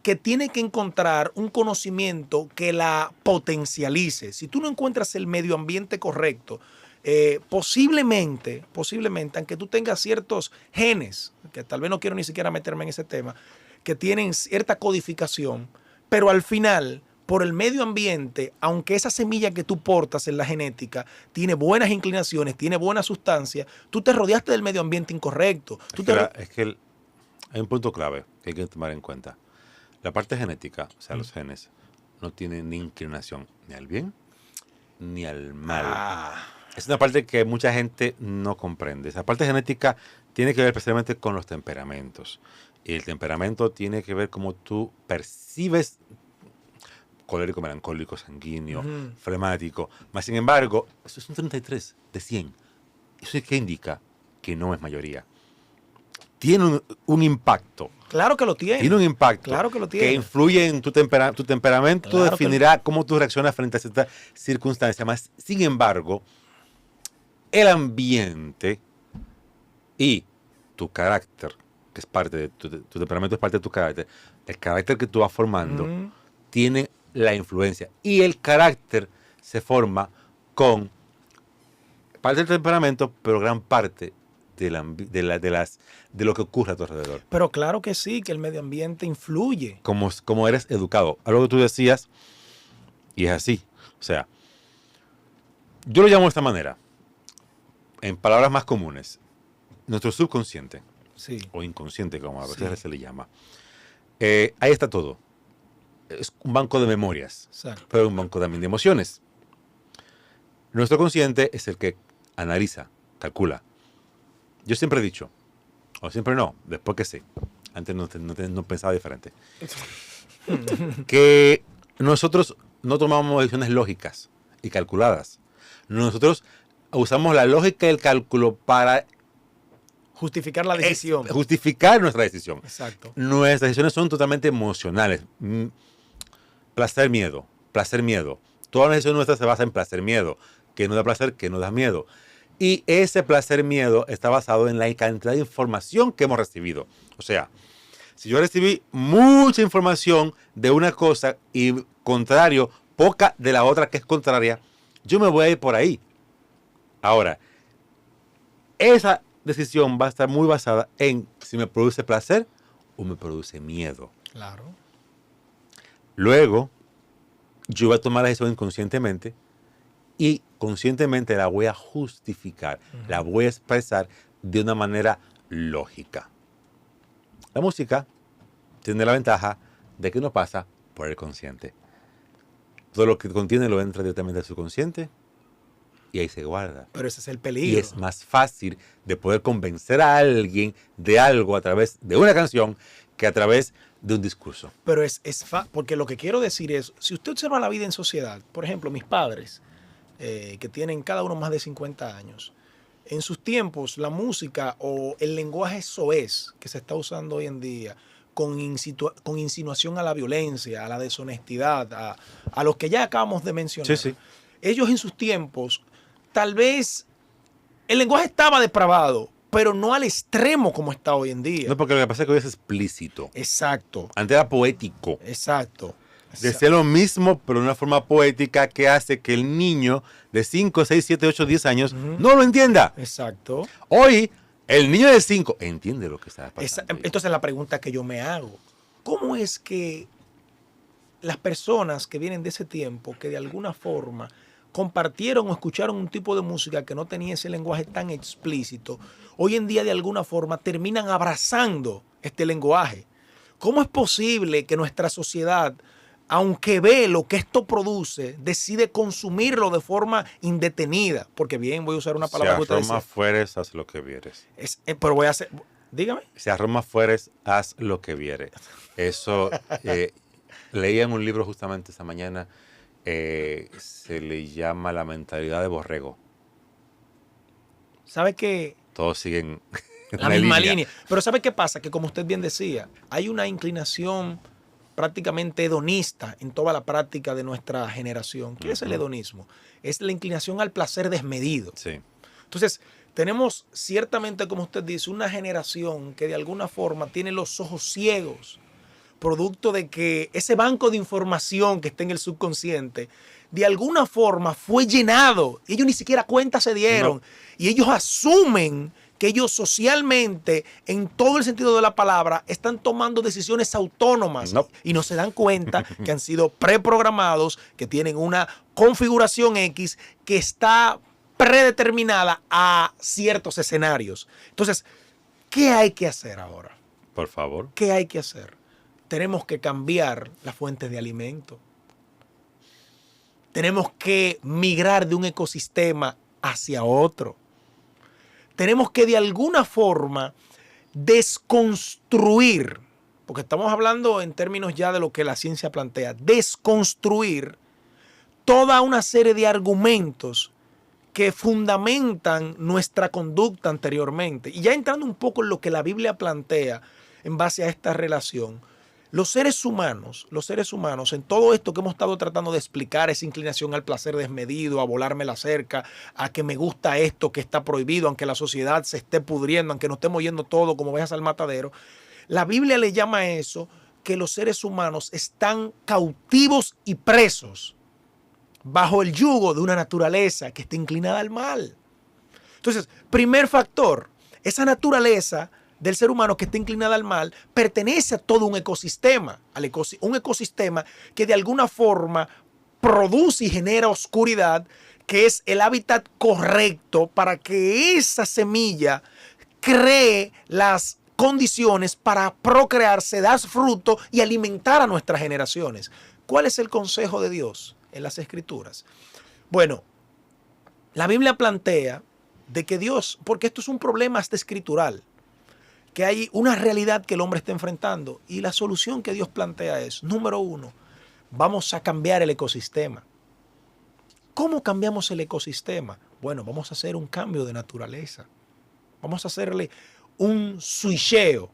que tiene que encontrar un conocimiento que la potencialice. Si tú no encuentras el medio ambiente correcto, posiblemente, aunque tú tengas ciertos genes, que tal vez no quiero ni siquiera meterme en ese tema, que tienen cierta codificación, pero al final, por el medio ambiente, aunque esa semilla que tú portas en la genética tiene buenas inclinaciones, tiene buena sustancia, tú te rodeaste del medio ambiente incorrecto. Es que hay un punto clave que hay que tomar en cuenta. La parte genética, o sea, los genes, no tienen ni inclinación ni al bien ni al mal. Es una parte que mucha gente no comprende. Esa parte genética tiene que ver precisamente con los temperamentos. Y el temperamento tiene que ver cómo tú percibes colérico, melancólico, sanguíneo, flemático. Más sin embargo, eso es un 33 de 100. ¿Eso es qué indica? Que no es mayoría. Tiene un impacto. Claro que lo tiene. Tiene un impacto. Claro que lo tiene. Que influye en tu temperamento, claro, definirá cómo tú reaccionas frente a ciertas circunstancias. Más sin embargo, el ambiente y tu carácter, que es parte de tu temperamento, es parte de tu carácter, el carácter que tú vas formando, tiene la influencia. Y el carácter se forma con parte del temperamento, pero gran parte de lo que ocurre a tu alrededor. Pero claro que sí, que el medio ambiente influye. Como eres educado. Algo que tú decías, y es así. O sea, yo lo llamo de esta manera. En palabras más comunes, nuestro subconsciente, sí, o inconsciente, como a veces se le llama, ahí está todo. Es un banco de memorias, exacto, pero un banco también de emociones. Nuestro consciente es el que analiza, calcula. Yo siempre he dicho, o siempre no, después que sé, antes no pensaba diferente, que nosotros no tomamos decisiones lógicas y calculadas. Nosotros usamos la lógica y el cálculo para justificar la decisión. Justificar nuestra decisión. Exacto. Nuestras decisiones son totalmente emocionales. Placer, miedo. Todas las decisiones nuestras se basan en placer, miedo. Que nos da placer, que nos da miedo. Y ese placer-miedo está basado en la cantidad de información que hemos recibido. O sea, si yo recibí mucha información de una cosa y contrario, poca de la otra que es contraria, yo me voy a ir por ahí. Ahora, esa decisión va a estar muy basada en si me produce placer o me produce miedo. Claro. Luego, yo voy a tomar la decisión inconscientemente y conscientemente la voy a justificar, la voy a expresar de una manera lógica. La música tiene la ventaja de que no pasa por el consciente. Todo lo que contiene lo entra directamente al subconsciente y ahí se guarda. Pero ese es el Y peligro. es más fácil de poder convencer a alguien de algo a través de una canción que a través de un discurso. Pero porque lo que quiero decir es, si usted observa la vida en sociedad, por ejemplo, mis padres, que tienen cada uno más de 50 años, en sus tiempos la música o el lenguaje soez que se está usando hoy en día, con insinuación a la violencia, a la deshonestidad, a los que ya acabamos de mencionar, Sí, sí. ellos en sus tiempos, tal vez el lenguaje estaba depravado, pero no al extremo como está hoy en día. No, porque lo que pasa es que hoy es explícito. Exacto, Antes era poético. exacto. Decía lo mismo, pero de una forma poética que hace que el niño de 5, 6, 7, 8, 10 años no lo entienda. Exacto. Hoy, el niño de 5 entiende lo que está pasando. Entonces la pregunta que yo me hago, ¿cómo es que las personas que vienen de ese tiempo, que de alguna forma compartieron o escucharon un tipo de música que no tenía ese lenguaje tan explícito, hoy en día de alguna forma terminan abrazando este lenguaje? ¿Cómo es posible que nuestra sociedad, aunque ve lo que esto produce, decide consumirlo de forma indetenida? Porque bien, voy a usar una palabra que Si usted a decía. Roma fueres, haz lo que vieres. Pero voy a hacer, dígame. Si a Roma fueres, haz lo que vieres. Eso, leía en un libro justamente esta mañana, se le llama La mentalidad de borrego. ¿Sabe qué? Todos siguen La misma línea. Pero ¿sabe qué pasa? Que como usted bien decía, hay una inclinación prácticamente hedonista en toda la práctica de nuestra generación. ¿Qué es el hedonismo? Es la inclinación al placer desmedido. Sí. Entonces, tenemos ciertamente, como usted dice, una generación que de alguna forma tiene los ojos ciegos, producto de que ese banco de información que está en el subconsciente, de alguna forma fue llenado. Ellos ni siquiera cuenta se dieron. No. Y ellos asumen que ellos socialmente, en todo el sentido de la palabra, están tomando decisiones autónomas. No. Y no se dan cuenta que han sido preprogramados, que tienen una configuración X que está predeterminada a ciertos escenarios. Entonces, ¿qué hay que hacer ahora? Por favor. ¿Qué hay que hacer? Tenemos que cambiar las fuentes de alimento. Tenemos que migrar de un ecosistema hacia otro. Tenemos que de alguna forma desconstruir, porque estamos hablando en términos ya de lo que la ciencia plantea, desconstruir toda una serie de argumentos que fundamentan nuestra conducta anteriormente. Y ya entrando un poco en lo que la Biblia plantea en base a esta relación, los seres humanos, en todo esto que hemos estado tratando de explicar, esa inclinación al placer desmedido, a volarme la cerca, a que me gusta esto que está prohibido, aunque la sociedad se esté pudriendo, aunque nos estemos yendo todo como ovejas al matadero, la Biblia le llama a eso que los seres humanos están cautivos y presos bajo el yugo de una naturaleza que está inclinada al mal. Entonces, primer factor, esa naturaleza del ser humano que está inclinada al mal pertenece a todo un ecosistema, un ecosistema que de alguna forma produce y genera oscuridad, que es el hábitat correcto para que esa semilla cree las condiciones para procrearse, dar fruto y alimentar a nuestras generaciones. ¿Cuál es el consejo de Dios en las Escrituras? Bueno, la Biblia plantea de que Dios, porque esto es un problema hasta escritural, que hay una realidad que el hombre está enfrentando y la solución que Dios plantea es, número uno, vamos a cambiar el ecosistema. ¿Cómo cambiamos el ecosistema? Bueno, vamos a hacer un cambio de naturaleza. Vamos a hacerle un switcheo,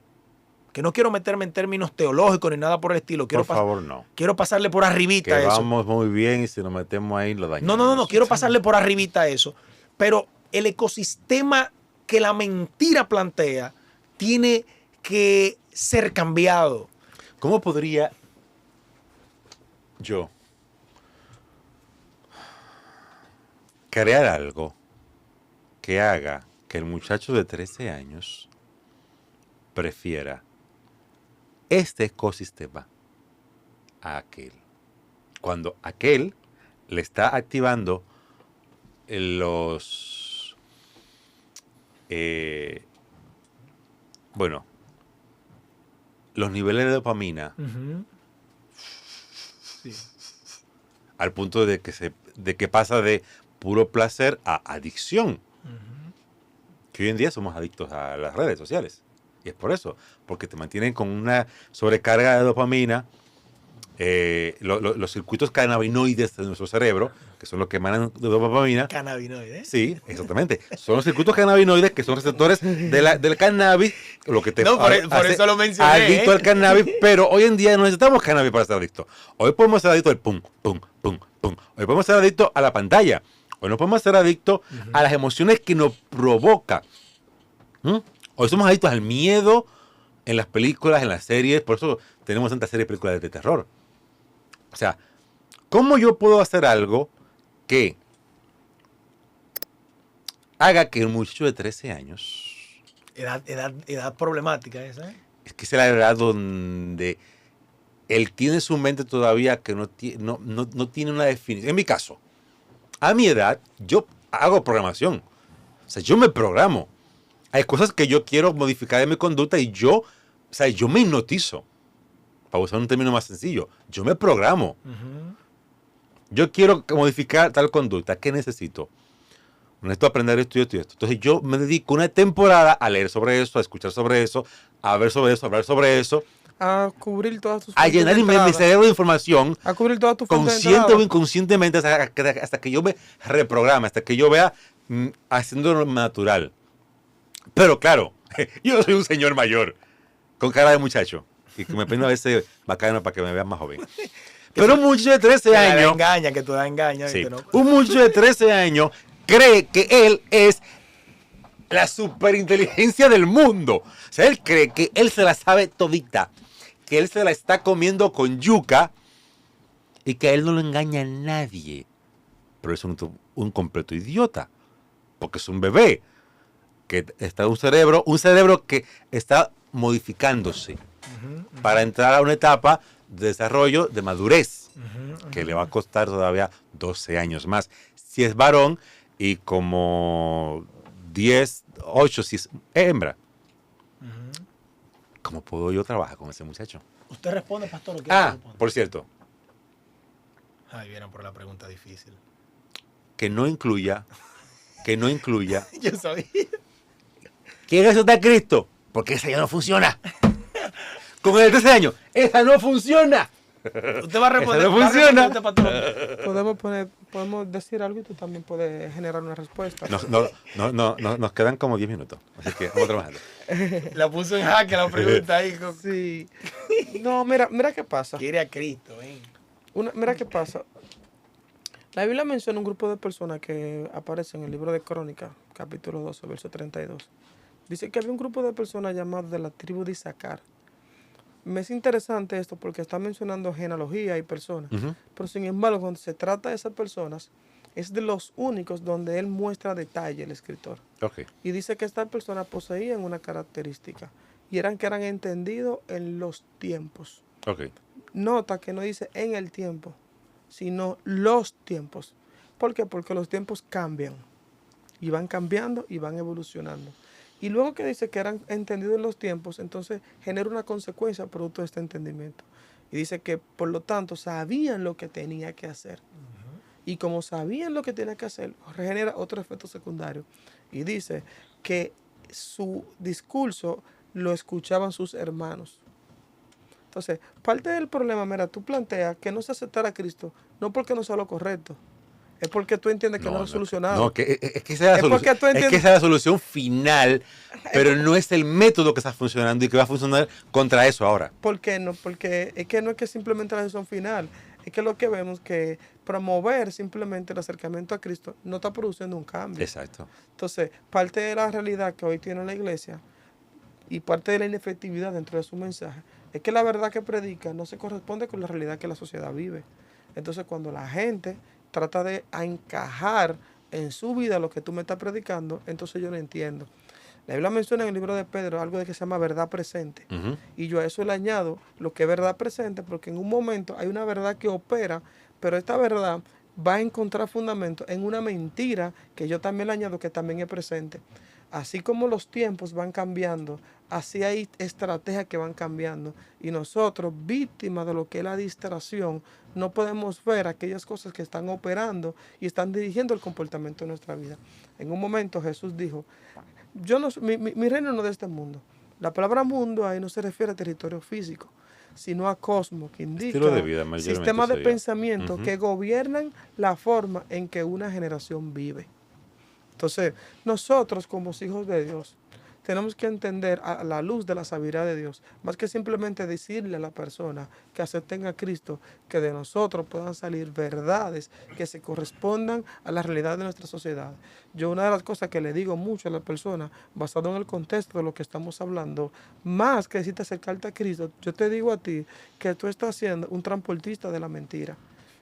que no quiero meterme en términos teológicos ni nada por el estilo. Por favor, no. Quiero pasarle por arribita Que eso. vamos muy bien y si nos metemos ahí lo dañamos. No, quiero pasarle por arribita eso. Pero el ecosistema que la mentira plantea tiene que ser cambiado. ¿Cómo podría yo crear algo que haga que el muchacho de 13 años prefiera este ecosistema a aquel? Cuando aquel le está activando los... los niveles de dopamina Sí. al punto de que pasa de puro placer a adicción. Que hoy en día somos adictos a las redes sociales. Y es por eso, porque te mantienen con una sobrecarga de dopamina. Los circuitos cannabinoides de nuestro cerebro, que son los que emanan de dopamina. Cannabinoides. Sí, exactamente. Son los circuitos cannabinoides que son receptores del cannabis, lo que te No, por hace eso lo mencioné. adicto al cannabis, pero hoy en día no necesitamos cannabis para ser adictos. Hoy podemos ser adictos al pum, pum, pum, pum. Hoy podemos ser adictos a la pantalla. Hoy no podemos ser adictos a las emociones que nos provoca. Hoy somos adictos al miedo en las películas, en las series. Por eso tenemos tantas series y películas de terror. O sea, ¿cómo yo puedo hacer algo que haga que un muchacho de 13 años... Edad problemática esa, ¿eh? Es que es la edad donde él tiene su mente todavía que no tiene una definición. En mi caso, a mi edad, yo hago programación. O sea, yo me programo. Hay cosas que yo quiero modificar en mi conducta y yo me hipnotizo. Para usar un término más sencillo, yo me programo. Yo quiero modificar tal conducta. ¿Qué necesito? Necesito aprender esto y esto y esto. Entonces yo me dedico una temporada a leer sobre eso, a escuchar sobre eso, a ver sobre eso, a hablar sobre eso. A cubrir todas tus A llenar mi cerebro de información. A cubrir todas tus fuentes de consciente entrada. o inconscientemente hasta que yo me reprograme, hasta que yo vea haciéndolo natural. Pero claro, yo soy un señor mayor, con cara de muchacho. Y que me peino a veces bacano para que me vean más joven. Pero un muchacho de 13 años... Que tú da engaña. Sí, ¿no? un muchacho de 13 años cree que él es la superinteligencia del mundo. O sea, él cree que él se la sabe todita, que él se la está comiendo con yuca y que a él no lo engaña nadie. Pero es un completo idiota, porque es un bebé que está en un cerebro que está modificándose para entrar a una etapa de desarrollo, de madurez, que le va a costar todavía 12 años más. Si es varón y como 8 si es hembra. ¿Cómo puedo yo trabajar con ese muchacho? ¿Usted responde, pastor? ¿O quiere que responda? Por cierto, Ay, vieron por la pregunta difícil. que no incluya Yo sabía. ¿quién es a Cristo? Porque esa ya no funciona. Con el de 13 años, esa no funciona. Usted va a responder. Eso no funciona. ¿Va a responder, pastor? Podemos decir algo y tú también puedes generar una respuesta. Nos quedan como 10 minutos. Así que vamos trabajando. La puso en jaque la pregunta ahí. Sí. No, mira qué pasa. Quiere a Cristo, ¿eh? Mira qué pasa. La Biblia menciona un grupo de personas que aparece en el libro de Crónicas, capítulo 12, verso 32. Dice que había un grupo de personas llamadas de la tribu de Isaacar. Me es interesante esto porque está mencionando genealogía y personas. Pero sin embargo, cuando se trata de esas personas, es de los únicos donde él muestra detalle, el escritor. Okay. Y dice que estas personas poseían una característica. Y eran que eran entendidos en los tiempos. Okay. Nota que no dice en el tiempo, sino los tiempos. ¿Por qué? Porque los tiempos cambian. Y van cambiando y van evolucionando. Y luego que dice que eran entendidos en los tiempos, entonces genera una consecuencia producto de este entendimiento. Y dice que, por lo tanto, sabían lo que tenía que hacer. Y como sabían lo que tenía que hacer, genera otro efecto secundario. Y dice que su discurso lo escuchaban sus hermanos. Entonces, parte del problema, mira, tú planteas que no se aceptara a Cristo, no porque no sea lo correcto, es porque tú entiendes que no es solucionado. No, es que esa es la solución. Es que esa es la solución final, pero no es el método que está funcionando y que va a funcionar contra eso ahora. ¿Por qué no? Porque es que no es que simplemente la solución final, es es que lo que vemos que promover simplemente el acercamiento a Cristo no está produciendo un cambio. Exacto. Entonces, parte de la realidad que hoy tiene la iglesia y parte de la inefectividad dentro de su mensaje es que la verdad que predica no se corresponde con la realidad que la sociedad vive. Entonces, cuando la gente trata de encajar en su vida lo que tú me estás predicando, entonces yo no entiendo. La Biblia menciona en el libro de Pedro algo de que se llama verdad presente. Y yo a eso le añado lo que es verdad presente, porque en un momento hay una verdad que opera, pero esta verdad va a encontrar fundamento en una mentira que yo también le añado que también es presente. Así como los tiempos van cambiando, así hay estrategias que van cambiando. Y nosotros, víctimas de lo que es la distracción, no podemos ver aquellas cosas que están operando y están dirigiendo el comportamiento de nuestra vida. En un momento Jesús dijo, yo no, mi reino no es de este mundo. La palabra mundo ahí no se refiere a territorio físico, sino a cosmos, que indica Estilo de vida, sistemas de sería. pensamiento que gobiernan la forma en que una generación vive. Entonces, nosotros como hijos de Dios tenemos que entender a la luz de la sabiduría de Dios, más que simplemente decirle a la persona que acepten a Cristo, que de nosotros puedan salir verdades que se correspondan a la realidad de nuestra sociedad. Yo una de las cosas que le digo mucho a la persona, basado en el contexto de lo que estamos hablando, más que decirte acercarte a Cristo, yo te digo a ti que tú estás siendo un transportista de la mentira.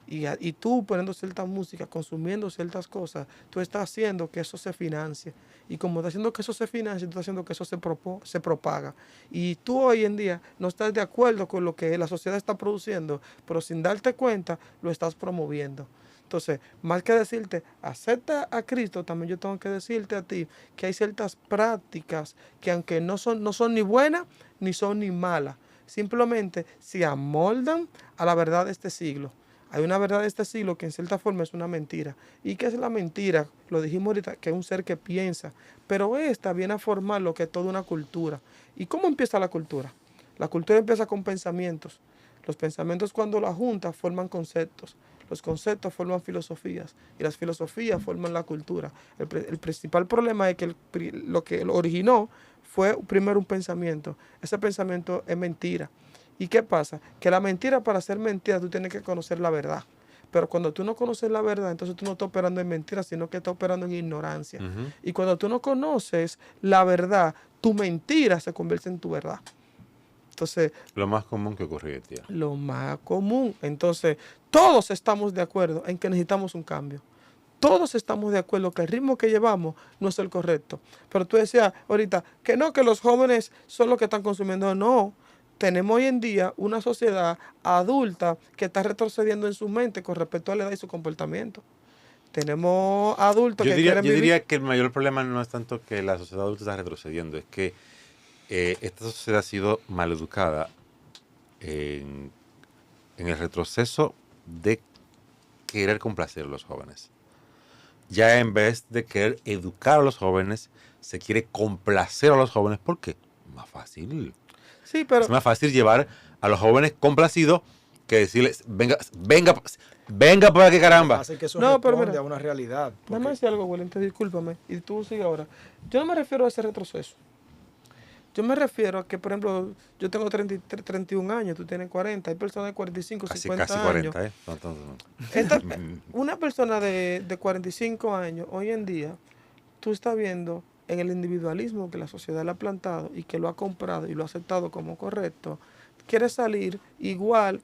Y tú poniendo cierta música, consumiendo ciertas cosas, tú estás haciendo que eso se financie. Y como estás haciendo que eso se financie, tú estás haciendo que eso se propaga. Y tú hoy en día no estás de acuerdo con lo que la sociedad está produciendo, pero sin darte cuenta lo estás promoviendo. Entonces, más que decirte, acepta a Cristo, también yo tengo que decirte a ti que hay ciertas prácticas que aunque no son ni buenas, ni son ni malas, simplemente se amoldan a la verdad de este siglo. Hay una verdad de este siglo que en cierta forma es una mentira. ¿Y qué es la mentira? Lo dijimos ahorita, que es un ser que piensa. Pero esta viene a formar lo que es toda una cultura. ¿Y cómo empieza la cultura? La cultura empieza con pensamientos. Los pensamientos cuando la junta forman conceptos. Los conceptos forman filosofías. Y las filosofías forman la cultura. El principal problema es que lo que lo originó fue primero un pensamiento. Ese pensamiento es mentira. ¿Y qué pasa? Que la mentira, para ser mentira, tú tienes que conocer la verdad. Pero cuando tú no conoces la verdad, entonces tú no estás operando en mentira, sino que estás operando en ignorancia. Y cuando tú no conoces la verdad, tu mentira se convierte en tu verdad. Entonces, Lo más común que ocurre, tía. lo más común. Entonces, todos estamos de acuerdo en que necesitamos un cambio. Todos estamos de acuerdo que el ritmo que llevamos no es el correcto. Pero tú decías ahorita que no, que los jóvenes son los que están consumiendo. No. Tenemos hoy en día una sociedad adulta que está retrocediendo en su mente con respecto a la edad y su comportamiento. Tenemos adultos Yo que quieren vivir. diría que el mayor problema no es tanto que la sociedad adulta está retrocediendo, es que esta sociedad ha sido maleducada en el retroceso de querer complacer a los jóvenes. Ya en vez de querer educar a los jóvenes, se quiere complacer a los jóvenes. ¿Por qué? Más fácil. Sí, pero Es más fácil llevar a los jóvenes complacidos que decirles, venga por aquí, caramba. Hace que eso No, pero responde mira, a una realidad. déjame decir algo, Wellington, discúlpame, y tú sigue ahora. Yo no me refiero a ese retroceso. Yo me refiero a que, por ejemplo, yo tengo 31 años, tú tienes 40, hay personas de 45, Casi 50 40, años. No. Una persona de 45 años, hoy en día, tú estás viendo en el individualismo que la sociedad le ha plantado y que lo ha comprado y lo ha aceptado como correcto, quiere salir igual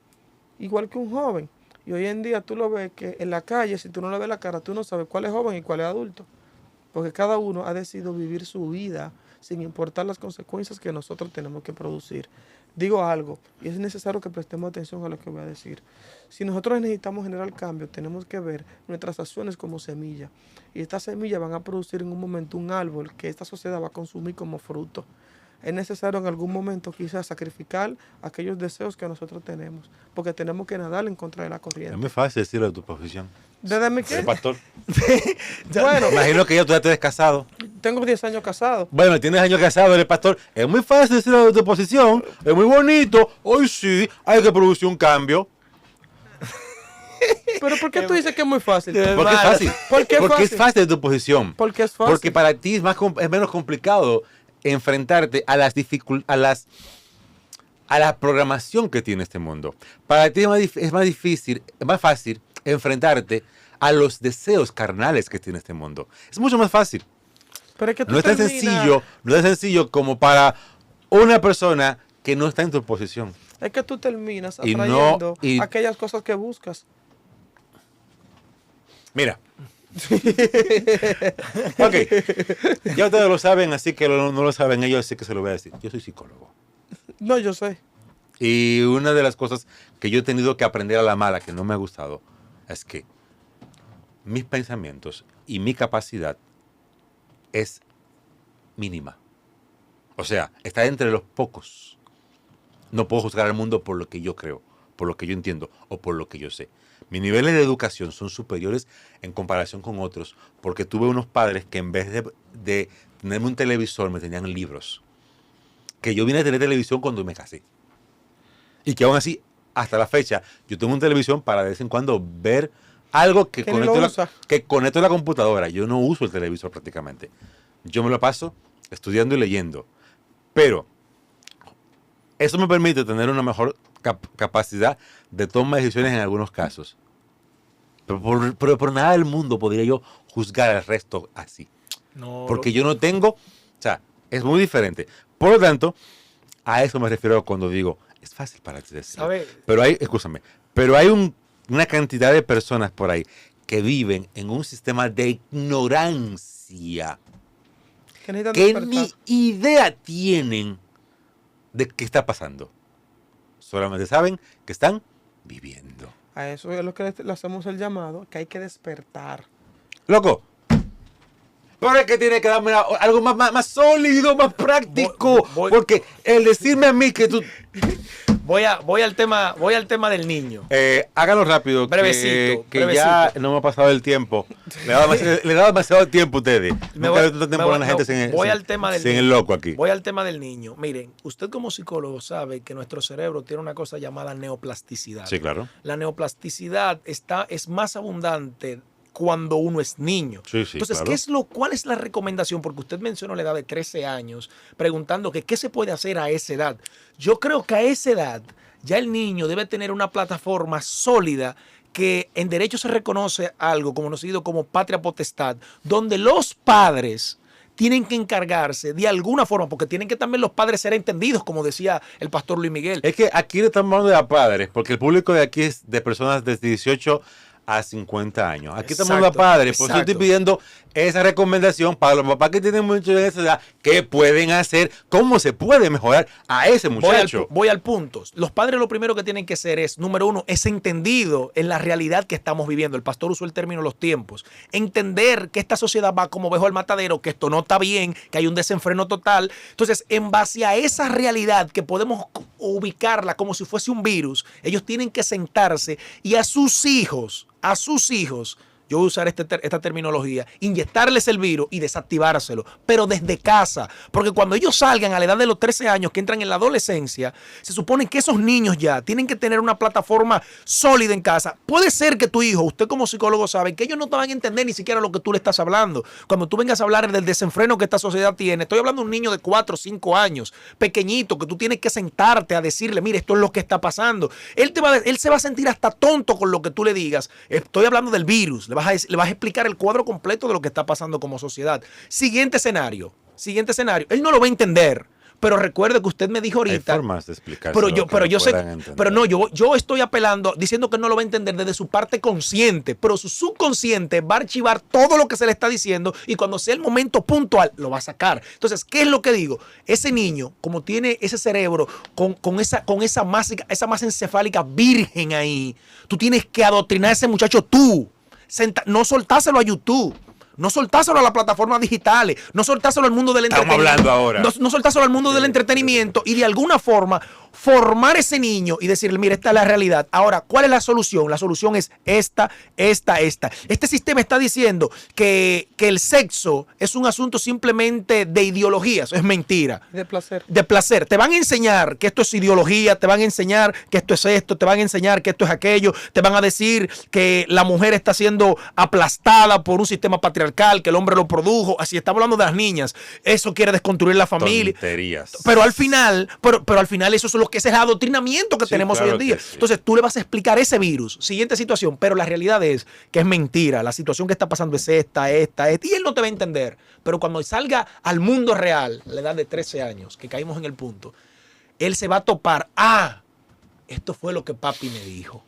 que un joven. Y hoy en día tú lo ves que en la calle, si tú no le ves la cara, tú no sabes cuál es joven y cuál es adulto. Porque cada uno ha decidido vivir su vida sin importar las consecuencias que nosotros tenemos que producir. Digo algo, y es necesario que prestemos atención a lo que voy a decir. Si nosotros necesitamos generar cambio, tenemos que ver nuestras acciones como semillas. Y estas semillas van a producir en un momento un árbol que esta sociedad va a consumir como fruto. Es necesario en algún momento quizás sacrificar aquellos deseos que nosotros tenemos, porque tenemos que nadar en contra de la Es corriente. muy fácil decirlo de tu profesión. ¿Desde mi Eres qué? pastor. Bueno, Imagino que ya tú ya estés casado. tengo 10 años casado. Bueno, tienes años casado, eres pastor. Es muy fácil decirlo de tu posición. Es muy bonito. Hoy sí, hay que producir un cambio. Pero ¿por qué tú dices que es muy fácil? Porque es fácil. ¿Por qué es Porque es fácil? fácil de tu posición. Porque es fácil. Porque para ti es menos complicado enfrentarte a las a la programación que tiene este mundo. Para ti es más difícil, es más fácil enfrentarte a los deseos carnales que tiene este mundo. Es mucho más fácil. Pero es que tú No es tan sencillo, no es tan sencillo como para una persona que no está en tu posición. Es que tú terminas Y no- atrayendo y- aquellas cosas que buscas. Mira. Ok. Ya ustedes lo saben, así que no lo saben ellos, así que se lo voy a decir. Yo soy psicólogo. No, yo sé. Y una de las cosas que yo he tenido que aprender a la mala, que no me ha gustado, es que mis pensamientos y mi capacidad es mínima. O sea, está entre los pocos. No puedo juzgar al mundo por lo que yo creo, por lo que yo entiendo o por lo que yo sé. Mis niveles de educación son superiores en comparación con otros, porque tuve unos padres que en vez de tenerme un televisor me tenían libros. Que yo vine a tener televisión cuando me casé. Y que aún así, hasta la fecha, yo tengo una televisión para de vez en cuando ver algo que Que ni lo usa. conecto a la computadora. Yo no uso el televisor prácticamente. Yo me lo paso estudiando y leyendo. Pero eso me permite tener una mejor capacidad de toma de decisiones en algunos casos. Pero por nada del mundo podría yo juzgar al resto así. No, Porque yo no tengo, o sea, es muy diferente. Por lo tanto, a eso me refiero cuando digo, es fácil para ti decirlo. ¿Sabe? Pero hay, escúchame, pero hay una cantidad de personas por ahí que viven en un sistema de ignorancia Que necesitan que despertar. ni idea tienen de qué está pasando. Solamente saben que están viviendo. A eso es lo que le hacemos el llamado, que hay que despertar. Loco. Pero es que tiene que darme algo más sólido, más práctico. Voy- Porque el decirme a mí que tú... voy al tema del niño. Háganlo rápido. Brevecito, que brevecito. ya no me ha pasado el tiempo. Le he dado demasiado tiempo a ustedes. Me Nunca voy- he tanto tiempo me voy- a la gente voy al tema del sin el niño. loco aquí. Voy al tema del niño. Miren, usted como psicólogo sabe que nuestro cerebro tiene una cosa llamada neoplasticidad. Sí, claro. La neoplasticidad es más abundante cuando uno es niño. Sí, sí, Entonces, claro. ¿cuál es la recomendación? Porque usted mencionó la edad de 13 años, preguntando que qué se puede hacer a esa edad. Yo creo que a esa edad ya el niño debe tener una plataforma sólida que en derecho se reconoce algo conocido como patria potestad, donde los padres tienen que encargarse de alguna forma, porque tienen que también los padres ser entendidos, como decía el pastor Luis Miguel. Es que aquí le estamos hablando de padres, porque el público de aquí es de personas desde 18 a 50 años. Aquí estamos hablando de padres, por eso estoy pidiendo esa recomendación para los papás que tienen muchos en esa edad, qué pueden hacer, cómo se puede mejorar a ese muchacho. Voy al punto. Los padres lo primero que tienen que hacer es, número uno, es entendido en la realidad que estamos viviendo. El pastor usó el término los tiempos. Entender que esta sociedad va como ovejo al matadero, que esto no está bien, que hay un desenfreno total. Entonces, en base a esa realidad que podemos ubicarla como si fuese un virus, ellos tienen que sentarse y a sus hijos, yo voy a usar esta terminología, inyectarles el virus y desactivárselo, pero desde casa, porque cuando ellos salgan a la edad de los 13 años, que entran en la adolescencia, se supone que esos niños ya tienen que tener una plataforma sólida en casa. Puede ser que tu hijo, usted como psicólogo sabe, que ellos no te van a entender ni siquiera lo que tú le estás hablando. Cuando tú vengas a hablar del desenfreno que esta sociedad tiene, estoy hablando de un niño de 4 o 5 años, pequeñito, que tú tienes que sentarte a decirle, mire, esto es lo que está pasando. Él se va a sentir hasta tonto con lo que tú le digas. Estoy hablando del virus, le vas a explicar el cuadro completo de lo que está pasando como sociedad. Siguiente escenario. Él no lo va a entender. Pero recuerde que usted me dijo ahorita. Hay formas de explicar. Pero yo sé. Pero no, yo estoy apelando, diciendo que no lo va a entender desde su parte consciente. Pero su subconsciente va a archivar todo lo que se le está diciendo y cuando sea el momento puntual, lo va a sacar. Entonces, ¿qué es lo que digo? Ese niño, como tiene ese cerebro con esa masa encefálica virgen ahí, tú tienes que adoctrinar a ese muchacho tú. No soltárselo a YouTube. No soltárselo a las plataformas digitales, no soltárselo al mundo del entretenimiento. Estamos hablando ahora. No soltárselo al mundo del entretenimiento y de alguna forma formar ese niño y decirle, mira, esta es la realidad. Ahora, ¿cuál es la solución? La solución es esta. Este sistema está diciendo que el sexo es un asunto simplemente de ideología. Eso es mentira. De placer. De placer. Te van a enseñar que esto es ideología, te van a enseñar que esto es esto, te van a enseñar que esto es aquello, te van a decir que la mujer está siendo aplastada por un sistema patriarcal patriarcal, que el hombre lo produjo, así estamos hablando de las niñas, eso quiere desconstruir la familia. Tonterías. Pero al final, eso es lo que es el adoctrinamiento que tenemos claro hoy en día. que sí. Entonces tú le vas a explicar ese virus, siguiente situación, pero la realidad es que es mentira, la situación que está pasando es esta, y él no te va a entender. Pero cuando salga al mundo real, a la edad de 13 años, que caímos en el punto, él se va a topar, esto fue lo que papi me dijo.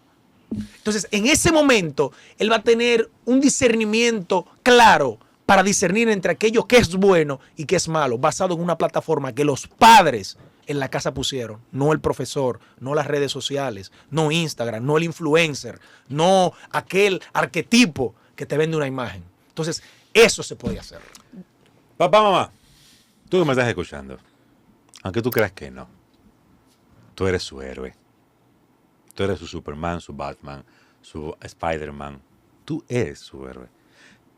Entonces, en ese momento, él va a tener un discernimiento claro para discernir entre aquello que es bueno y que es malo, basado en una plataforma que los padres en la casa pusieron, no el profesor, no las redes sociales, no Instagram, no el influencer, no aquel arquetipo que te vende una imagen. Entonces, eso se puede hacer. Papá, mamá, tú que me estás escuchando, aunque tú creas que no, tú eres su héroe. Tú eres su Superman, su Batman, su Spider-Man. Tú eres su héroe.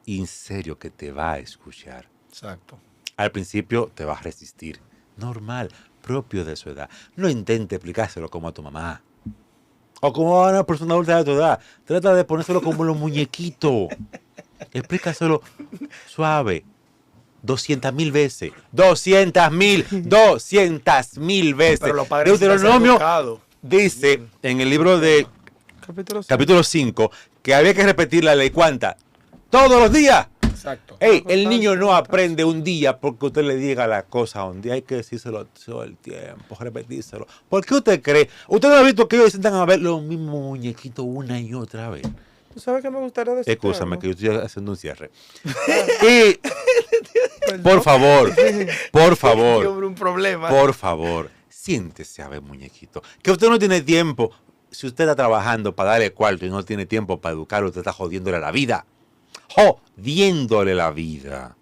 Y en serio que te va a escuchar. Exacto. Al principio te va a resistir. Normal, propio de su edad. No intente explicárselo como a tu mamá. O como a una persona adulta de tu edad. Trata de ponérselo como los muñequitos. Explícaselo suave. 200,000 veces. 200,000 veces. Pero los padres necesitan ser Deuteronomio educados. dice en el libro de capítulo 5 que había que repetir la ley. ¿Cuánta? Todos los días. Exacto. El niño no aprende un día porque usted le diga la cosa un día. Hay que decírselo todo el tiempo, repetírselo. ¿Por qué usted cree? ¿Usted no ha visto que ellos se sientan a ver los mismos muñequitos una y otra vez? ¿Tú sabes qué me gustaría decir? Escúchame, que yo estoy haciendo un cierre. Y, por favor, Un problema. por favor, siéntese a ver, muñequito. Que usted no tiene tiempo. Si usted está trabajando para darle cuarto y no tiene tiempo para educarlo, usted está jodiéndole la vida. Jodiéndole la vida.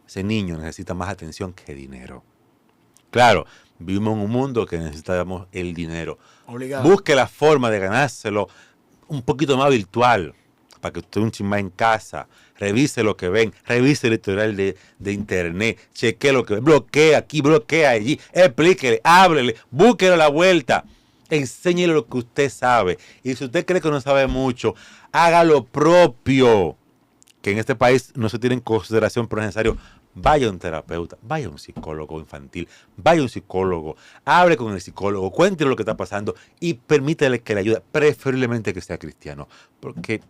Ese niño necesita más atención que dinero. Claro, vivimos en un mundo que necesitamos el dinero. Obligado. Busque la forma de ganárselo un poquito más virtual, para que usted un chismá en casa, revise lo que ven, revise el historial de internet, chequee lo que ven, bloquea aquí, bloquea allí, explíquele, háblele, búsquele la vuelta, enséñele lo que usted sabe. Y si usted cree que no sabe mucho, haga lo propio, que en este país no se tiene en consideración, pero es necesario. Vaya a un terapeuta, vaya a un psicólogo infantil, vaya a un psicólogo, hable con el psicólogo, cuéntele lo que está pasando y permítele que le ayude, preferiblemente que sea cristiano, porque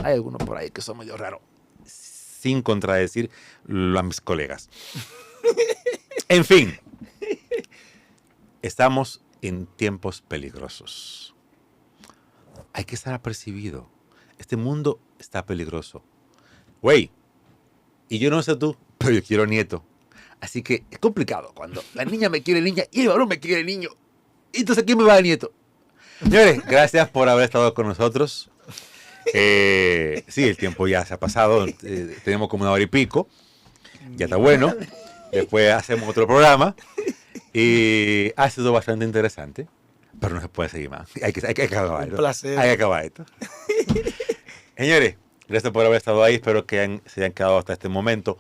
hay algunos por ahí que son medio raros, sin contradecir a mis colegas. En fin, estamos en tiempos peligrosos. Hay que estar apercibido. Este mundo está peligroso. Güey, y yo no sé tú, pero yo quiero nieto. Así que es complicado cuando la niña me quiere niña y el varón me quiere niño. Entonces, ¿quién me va a dar nieto? Señores, gracias por haber estado con nosotros. Sí, el tiempo ya se ha pasado. Tenemos como 1 hora y pico. Ya está bueno. Después hacemos otro programa. Y ha sido bastante interesante. Pero no se puede seguir más. Hay que acabar esto. Un placer. Hay que acabar esto. Señores, gracias por haber estado ahí. Espero que se hayan quedado hasta este momento.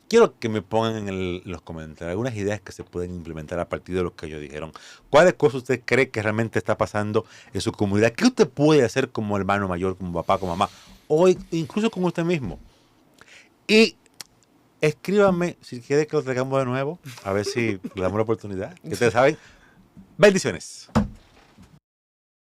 Quiero que me pongan en los comentarios algunas ideas que se pueden implementar a partir de lo que ellos dijeron. ¿Cuáles cosas usted cree que realmente está pasando en su comunidad? ¿Qué usted puede hacer como hermano mayor, como papá, como mamá? O incluso con usted mismo. Y escríbanme si quiere que lo traigamos de nuevo. A ver si le damos la oportunidad. Ustedes saben. Bendiciones.